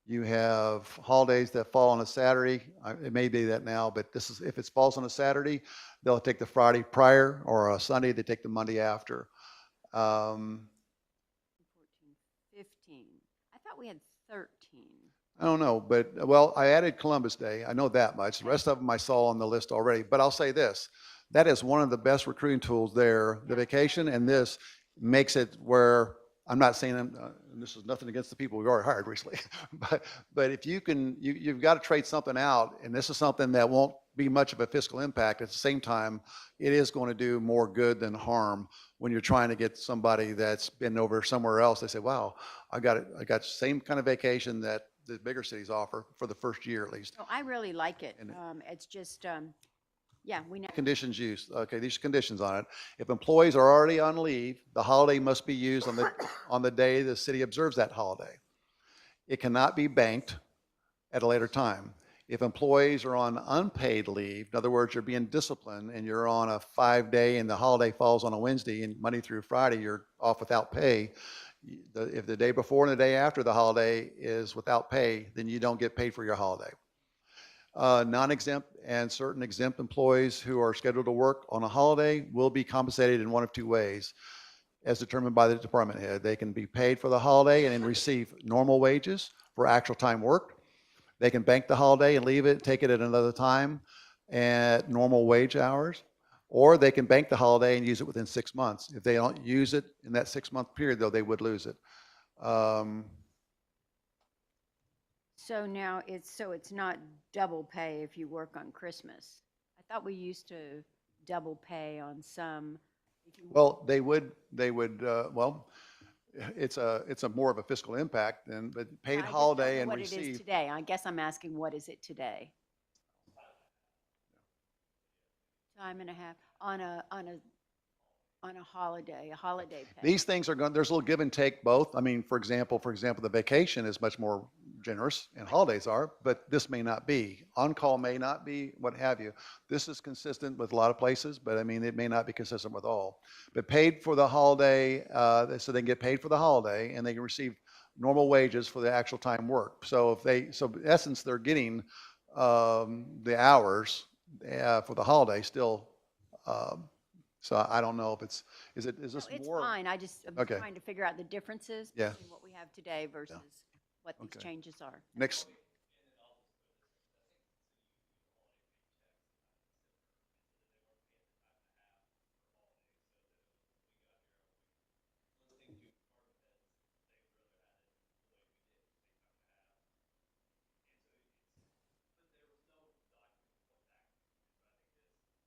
you have holidays that fall on a Saturday. It may be that now, but this is, if it falls on a Saturday, they'll take the Friday prior, or a Sunday, they take the Monday after. 14, 15. I thought we had 13. I don't know, but, well, I added Columbus Day. I know that much. The rest of them I saw on the list already. But I'll say this, that is one of the best recruiting tools there. The vacation and this makes it where, I'm not saying, and this is nothing against the people we've already hired recently, but if you can, you've got to trade something out, and this is something that won't be much of a fiscal impact. At the same time, it is going to do more good than harm when you're trying to get somebody that's been over somewhere else. They say, wow, I got the same kind of vacation that the bigger cities offer for the first year at least. No, I really like it. And- It's just, yeah, we know. Conditions used. Okay, these are conditions on it. If employees are already on leave, the holiday must be used on the day the city observes that holiday. It cannot be banked at a later time. If employees are on unpaid leave, in other words, you're being disciplined and you're on a 5-day and the holiday falls on a Wednesday and Monday through Friday, you're off without pay. If the day before and the day after the holiday is without pay, then you don't get paid for your holiday. Non-exempt and certain exempt employees who are scheduled to work on a holiday will be compensated in one of 2 ways, as determined by the department head. They can be paid for the holiday and then receive normal wages for actual time worked. They can bank the holiday and leave it, take it at another time at normal wage hours, or they can bank the holiday and use it within 6 months. If they don't use it in that 6-month period, though, they would lose it. So now it's not double pay if you work on Christmas. I thought we used to double pay on some. Well, they would, well, it's a more of a fiscal impact than the paid I just don't holiday know and what it is receive. today. I guess I'm asking, what is it today? Time and a half on a holiday pay. These things are going, there's a little give and take both. I mean, for example, the vacation is much more generous and holidays are, but this may not be. On-call may not be, what have you. This is consistent with a lot of places, but I mean, it may not be consistent with all. But paid for the holiday, so they can get paid for the holiday and they can receive normal wages for the actual time worked. So so in essence, they're getting the hours for the holiday still. So I don't know if is this It's more? fine. I'm Okay. trying to figure out the differences Yeah. between what we have today versus what these Okay. changes are. Next.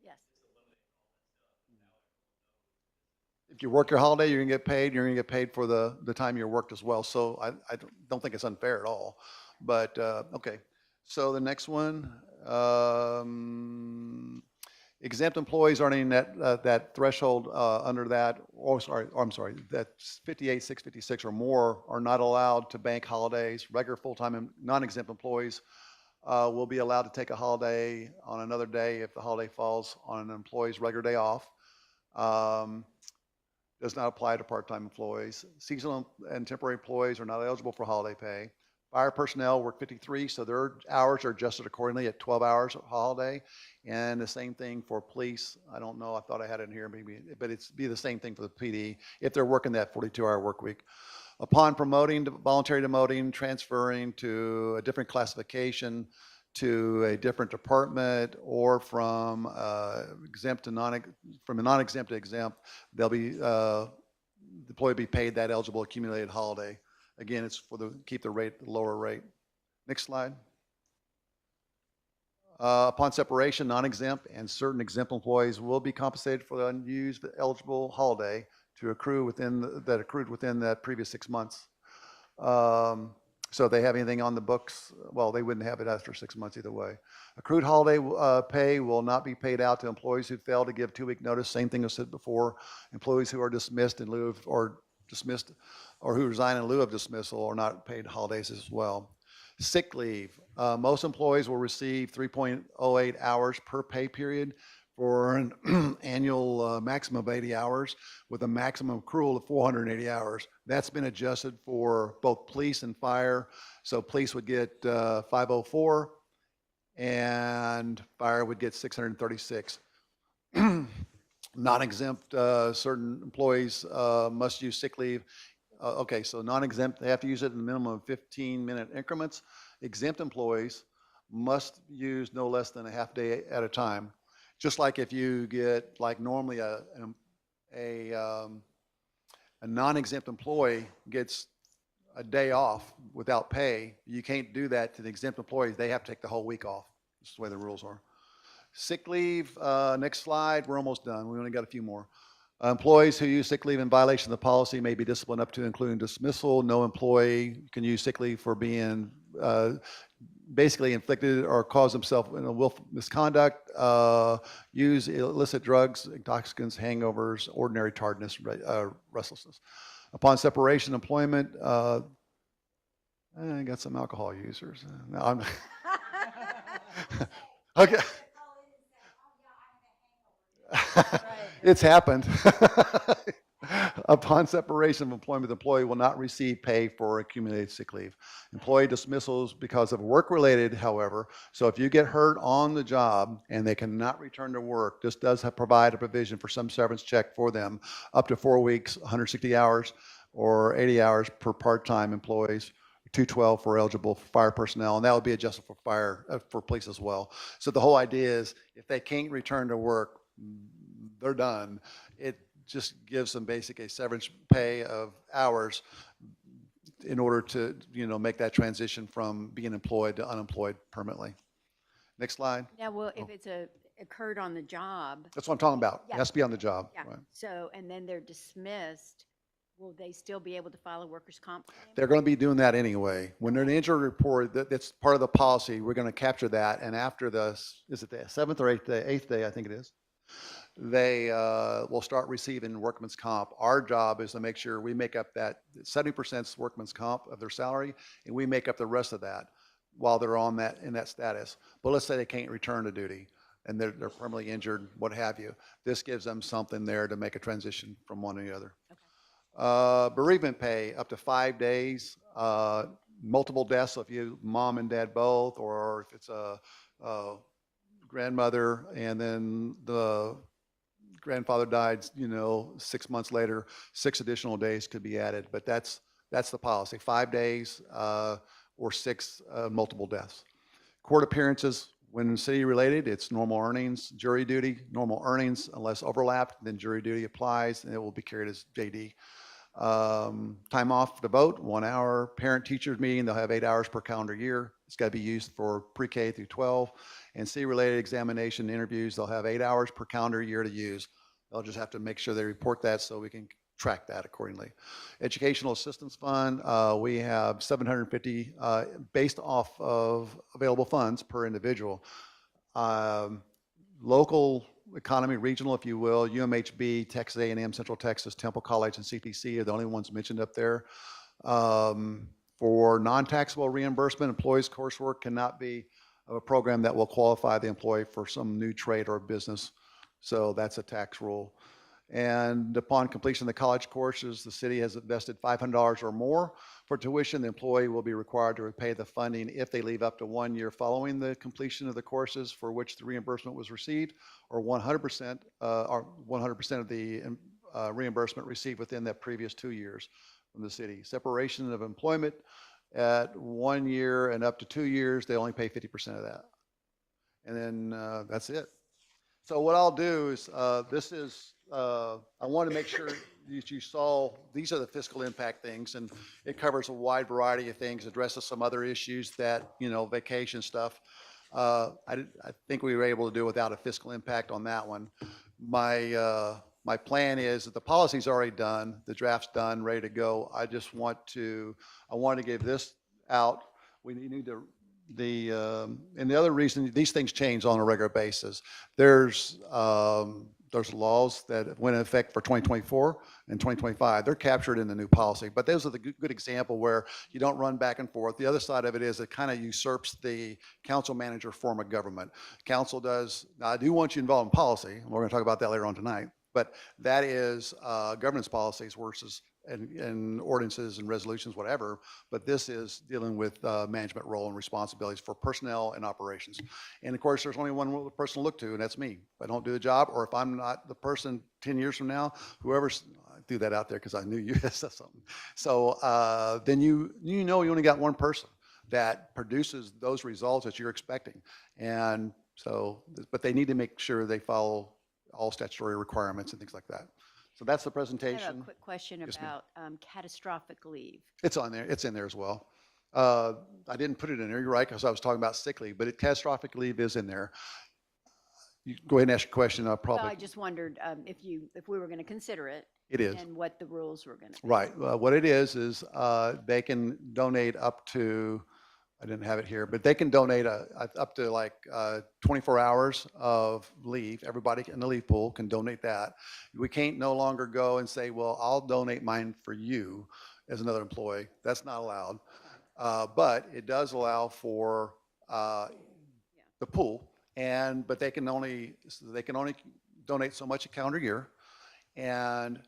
Yes. If you work your holiday, you're gonna get paid, you're gonna get paid for the time you worked as well. So I don't think it's unfair at all. But, okay. So the next one, exempt employees earning that threshold under that, I'm sorry, that's 58,656 or more are not allowed to bank holidays. Regular full-time and non-exempt employees will be allowed to take a holiday on another day if the holiday falls on an employee's regular day off. Does not apply to part-time employees. Seasonal and temporary employees are not eligible for holiday pay. Fire personnel work 53, so their hours are adjusted accordingly at 12 hours holiday. And the same thing for police. I don't know, I thought I had it in here, maybe, but it's be the same thing for the PD if they're working that 42-hour work week. Upon promoting, voluntary demoting, transferring to a different classification, to a different department, or from exempt to from a non-exempt to exempt, they'll be, the employee will be paid that eligible accumulated holiday. Again, it's for keep the rate, the lower rate. Next slide. Upon separation, non-exempt and certain exempt employees will be compensated for the unused eligible holiday to accrue that accrued within that previous 6 months. So if they have anything on the books, well, they wouldn't have it after 6 months either way. Accrued holiday pay will not be paid out to employees who fail to give 2-week notice. Same thing I said before. Employees who are dismissed in lieu of, or dismissed, or who resign in lieu of dismissal are not paid holidays as well. Sick leave. Most employees will receive 3.08 hours per pay period for an annual maximum of 80 hours with a maximum accrual of 480 hours. That's been adjusted for both police and fire. So police would get 504 and fire would get 636. Non-exempt, certain employees must use sick leave. Okay, so non-exempt, they have to use it in a minimum of 15-minute increments. Exempt employees must use no less than a half day at a time. Just like if you get, like normally a non-exempt employee gets a day off without pay, you can't do that to the exempt employees. They have to take the whole week off. That's the way the rules are. Sick leave, next slide, we're almost done. We only got a few more. Employees who use sick leave in violation of the policy may be disciplined up to including dismissal. No employee can use sick leave for being basically inflicted or cause himself in a willful misconduct, use illicit drugs, intoxicants, hangovers, ordinary tardiness, restlessness. Upon separation, employment, I got some alcohol users. No, I'm okay. It's happened. Upon separation of employment, the employee will not receive pay for accumulated sick leave. Employee dismissals because of work-related, however, so if you get hurt on the job and they cannot return to work, this does provide a provision for some severance check for them, up to 4 weeks, 160 hours, or 80 hours per part-time employees, 212 for eligible fire personnel, and that would be adjusted for fire, for police as well. So the whole idea is if they can't return to work, they're done. It just gives them basically a severance pay of hours in order to, make that transition from being employed to unemployed permanently. Next slide. Yeah, well, if it's occurred on the job, That's what I'm talking about. It Yeah. has to be on the job. yeah, Right. so, and then they're dismissed, will they still be able to file a workers' comp claim? They're going to be doing that anyway. When they're an injury report, that's part of the policy. We're going to capture that. And after is it the 7th or 8th day, I think it is, they will start receiving workman's comp. Our job is to make sure we make up that 70% workman's comp of their salary, and we make up the rest of that while they're on that, in that status. But let's say they can't return to duty and they're permanently injured, what have you. This gives them something there to make a transition from one to the other. Okay. Bereavement pay up to 5 days, multiple deaths, so if you mom and dad both, or if it's a grandmother and then the grandfather died, 6 months later, 6 additional days could be added, but that's the policy, 5 days or 6 multiple deaths. Court appearances, when city related, it's normal earnings. Jury duty, normal earnings unless overlapped, then jury duty applies and it will be carried as JD. Time off to vote, 1 hour. Parent-teachers meeting, they'll have 8 hours per calendar year. It's got to be used for pre-K through 12. And city-related examination interviews, they'll have 8 hours per calendar year to use. They'll just have to make sure they report that so we can track that accordingly. Educational Assistance Fund, we have 750 based off of available funds per individual. Local economy, regional, if you will, UMHB, Texas A&M, Central Texas, Temple College, and CTC are the only ones mentioned up there. For non-taxable reimbursement, employees' coursework cannot be a program that will qualify the employee for some new trade or business. So that's a tax rule. And upon completion of the college courses, the city has invested $500 or more for tuition. The employee will be required to repay the funding if they leave up to 1 year following the completion of the courses for which the reimbursement was received, or 100% of the reimbursement received within that previous 2 years from the city. Separation of employment at 1 year and up to 2 years, they only pay 50% of that. And then that's it. So what I'll do is, I want to make sure that you saw, these are the fiscal impact things, and it covers a wide variety of things, addresses some other issues that, vacation stuff. I think we were able to do without a fiscal impact on that one. My plan is that the policy's already done, the draft's done, ready to go. I want to give this out. We need to, and the other reason, these things change on a regular basis. There's laws that went in effect for 2024 and 2025. They're captured in the new policy, but those are the good example where you don't run back and forth. The other side of it is it kind of usurps the council manager form of government. Council does, now I do want you involved in policy, and we're going to talk about that later on tonight, but that is governance policies versus and ordinances and resolutions, whatever, but this is dealing with management role and responsibilities for personnel and operations. And of course, there's only one person to look to, and that's me. If I don't do the job, or if I'm not the person 10 years from now, whoever's, I threw that out there because I knew you said something. So then you only got one person that produces those results that you're expecting. And so, but they need to make sure they follow all statutory requirements and things like that. So that's the I presentation. have a quick question Yes, ma'am. about catastrophic leave. It's on there. It's in there as well. I didn't put it in there. You're right, because I was talking about sick leave, but catastrophic leave is in there. You go ahead and ask your question. I'll Well, probably, I just wondered if we were going to consider it. it is. And what the rules were going to be. Right. What it is they can donate up to, I didn't have it here, but they can donate up to like 24 hours of leave. Everybody in the leave pool can donate that. We can't no longer go and say, well, I'll donate mine for you as another employee. That's not allowed. But it does allow for the pool, but they can only donate so much a calendar year, and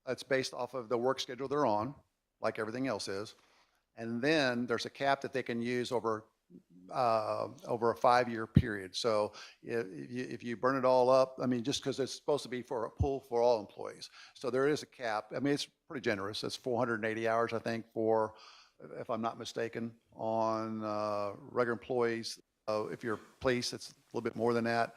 it's based off of the work schedule they're on, like everything else is. And then there's a cap that they can use over a 5-year period. So if you burn it all up, I mean, just because it's supposed to be for a pool for all employees. So there is a cap. I mean, it's pretty generous. It's 480 hours, I think, for, if I'm not mistaken, on regular employees. If you're police, it's a little bit more than that.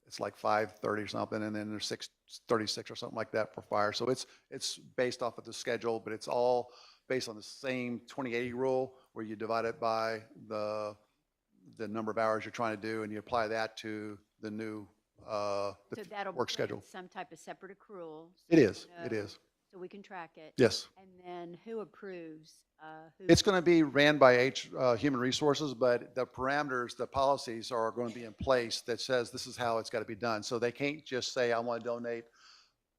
It's like 530 or something, and then there's 636 or something like that for fire. So it's based off of the schedule, but it's all based on the same 20/80 rule, where you divide it by the number of hours you're trying to do, and you apply that to the new So that'll work bring schedule. some type of separate accrual. so It we is. It know, is. So we can track it. Yes. And then who approves? It's going to be ran by Human Resources, but the parameters, the policies are going to be in place that says this is how it's got to be done. So they can't just say, I want to donate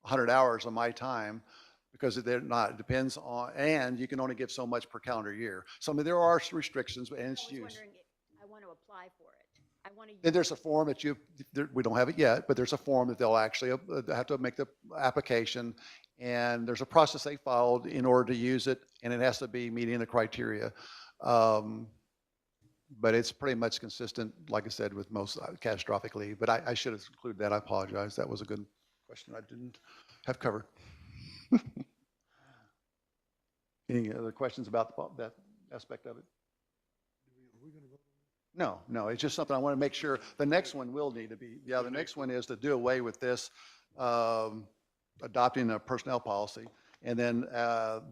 100 hours of my time, because they're not. It depends on, and you can only give so much per calendar year. So I mean, there are restrictions, and I it's was used. wondering, I want to apply for it. I want to. And there's a form that we don't have it yet, but there's a form that they'll actually have to make the application, and there's a process they followed in order to use it, and it has to be meeting the criteria. But it's pretty much consistent, like I said, with most catastrophic leave. But I should have included that. I apologize. That was a good question I didn't have covered. Any other questions about that aspect of it? No, it's just something I want to make sure. The next one will need to be, the next one is to do away with this, adopting a personnel policy. And then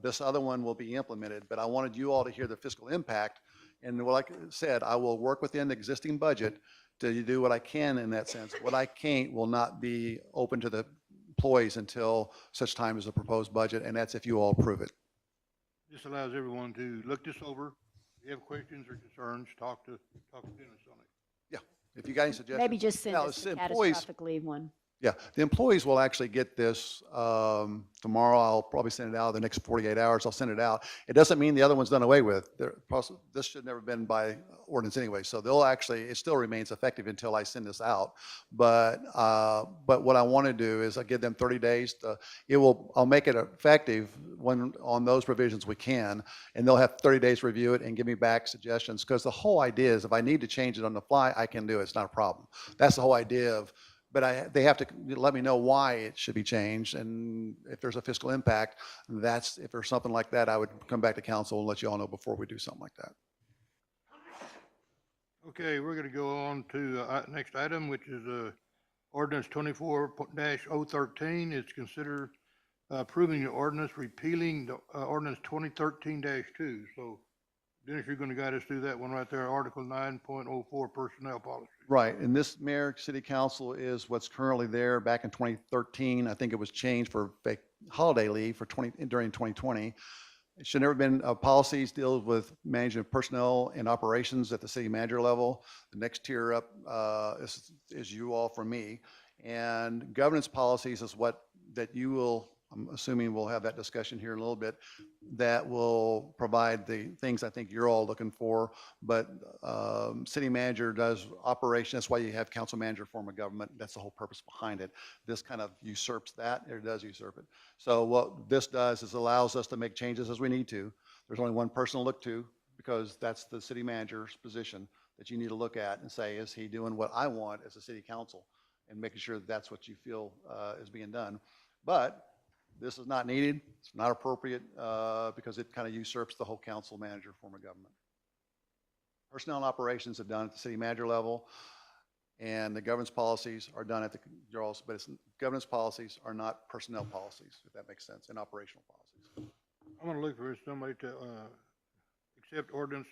this other one will be implemented, but I wanted you all to hear the fiscal impact. And like I said, I will work within the existing budget to do what I can in that sense. What I can't will not be open to the employees until such time as a proposed budget, and that's if you all approve it. This allows everyone to look this over. If you have questions or concerns, talk to Dennis on it. Yeah, if you got any suggestions. Maybe just send Now, us the employees- catastrophic leave one. Yeah, the employees will actually get this tomorrow. I'll probably send it out the next 48 hours. I'll send it out. It doesn't mean the other one's done away with. This should never been by ordinance anyway. So they'll actually, it still remains effective until I send this out. But what I want to do is I give them 30 days to, I'll make it effective when on those provisions we can, and they'll have 30 days to review it and give me back suggestions. Because the whole idea is if I need to change it on the fly, I can do it. It's not a problem. That's the whole idea of. But they have to let me know why it should be changed, and if there's a fiscal impact, if there's something like that, I would come back to council and let you all know before we do something like that. Okay, we're gonna go on to, next item, which is, ordinance 24-013. It's consider approving the ordinance repealing the, ordinance 2013-2. So Dennis, you're gonna guide us through that one right there, Article 9.04 Personnel Policy. Right, and this mayor, city council is what's currently there. Back in 2013, I think it was changed for holiday leave for during 2020. It should never been, policies deal with managing personnel and operations at the city manager level. The next tier up is you all from me. And governance policies is that you will, I'm assuming we'll have that discussion here in a little bit, that will provide the things I think you're all looking for. But city manager does operation. That's why you have council manager form of government. That's the whole purpose behind it. This kind of usurps that, or does usurp it. So what this does is allows us to make changes as we need to. There's only one person to look to, because that's the city manager's position that you need to look at and say, is he doing what I want as a city council? And making sure that that's what you feel is being done. But this is not needed. It's not appropriate because it kind of usurps the whole council manager form of government. Personnel and operations are done at the city manager level, and the governance policies are done at the governance policies are not personnel policies, if that makes sense, and operational policies. I'm gonna look for somebody to, accept ordinance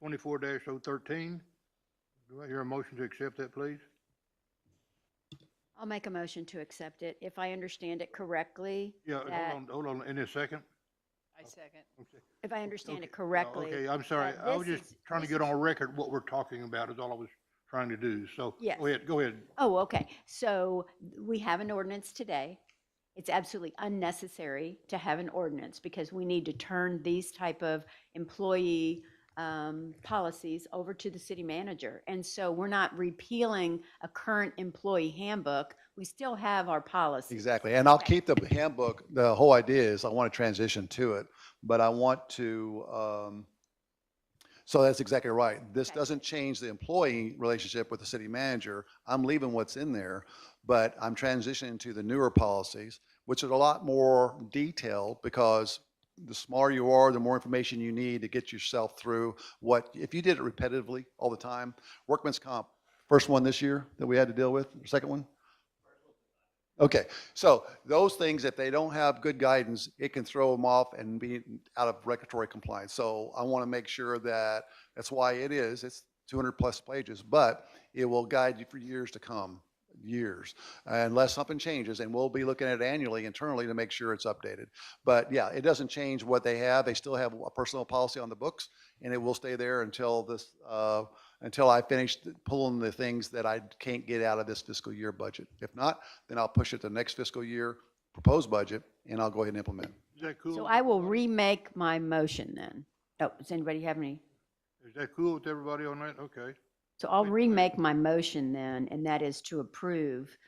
24-013. Do I hear a motion to accept that, please? I'll make a motion to accept it. If I understand it correctly, Yeah, that- hold on, in a second. I second. Okay. if I understand it Okay. correctly. Okay, I'm sorry. that I was this just is- trying to this get is- on record what we're talking about is all I was trying to do. So Yes. go ahead. Oh, okay. So we have an ordinance today. It's absolutely unnecessary to have an ordinance because we need to turn these type of employee policies over to the city manager. And so we're not repealing a current employee handbook. We still have our policies. Exactly, and I'll Okay. keep the handbook. The whole idea is I want to transition to it, but I want to, so that's exactly right. This Okay. doesn't change the employee relationship with the city manager. I'm leaving what's in there, but I'm transitioning to the newer policies, which is a lot more detailed because the smaller you are, the more information you need to get yourself through if you did it repetitively all the time. Workman's comp, first one this year that we had to deal with, second one? Okay, so those things, if they don't have good guidance, it can throw them off and be out of regulatory compliance. So I want to make sure that's why it's 200 plus pages, but it will guide you for years to come, unless something changes, and we'll be looking at it annually internally to make sure it's updated. But yeah, it doesn't change what they have. They still have a personnel policy on the books, and it will stay there until until I finish pulling the things that I can't get out of this fiscal year budget. If not, then I'll push it to next fiscal year proposed budget, and I'll go ahead and implement. Is that cool? So with I will everybody? remake my motion then. Oh, does anybody have any? Is that cool with everybody on that? Okay. So I'll remake my motion then, and that is to approve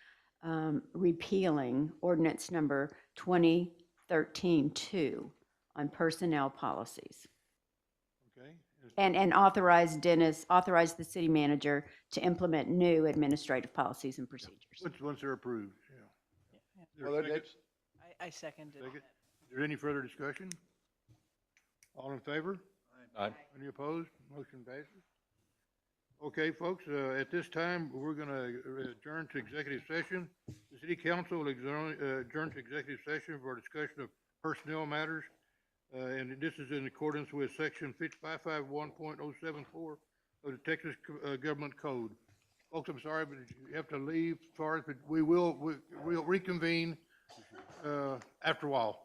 repealing ordinance number 2013-2 on personnel policies. Okay. And authorize the city manager to implement new administrative policies and procedures. Once they're approved, yeah. Is there a Well, second? I seconded Second. that. Is there any further discussion? All in favor? Aye. Any opposed? Motion passes. Okay, folks, at this time, we're gonna adjourn to executive session. The city council will adjourn to executive session for a discussion of personnel matters. And this is in accordance with section 551.074 of the Texas Government Code. Folks, I'm sorry, but you have to leave, sorry, but we'll reconvene after a while.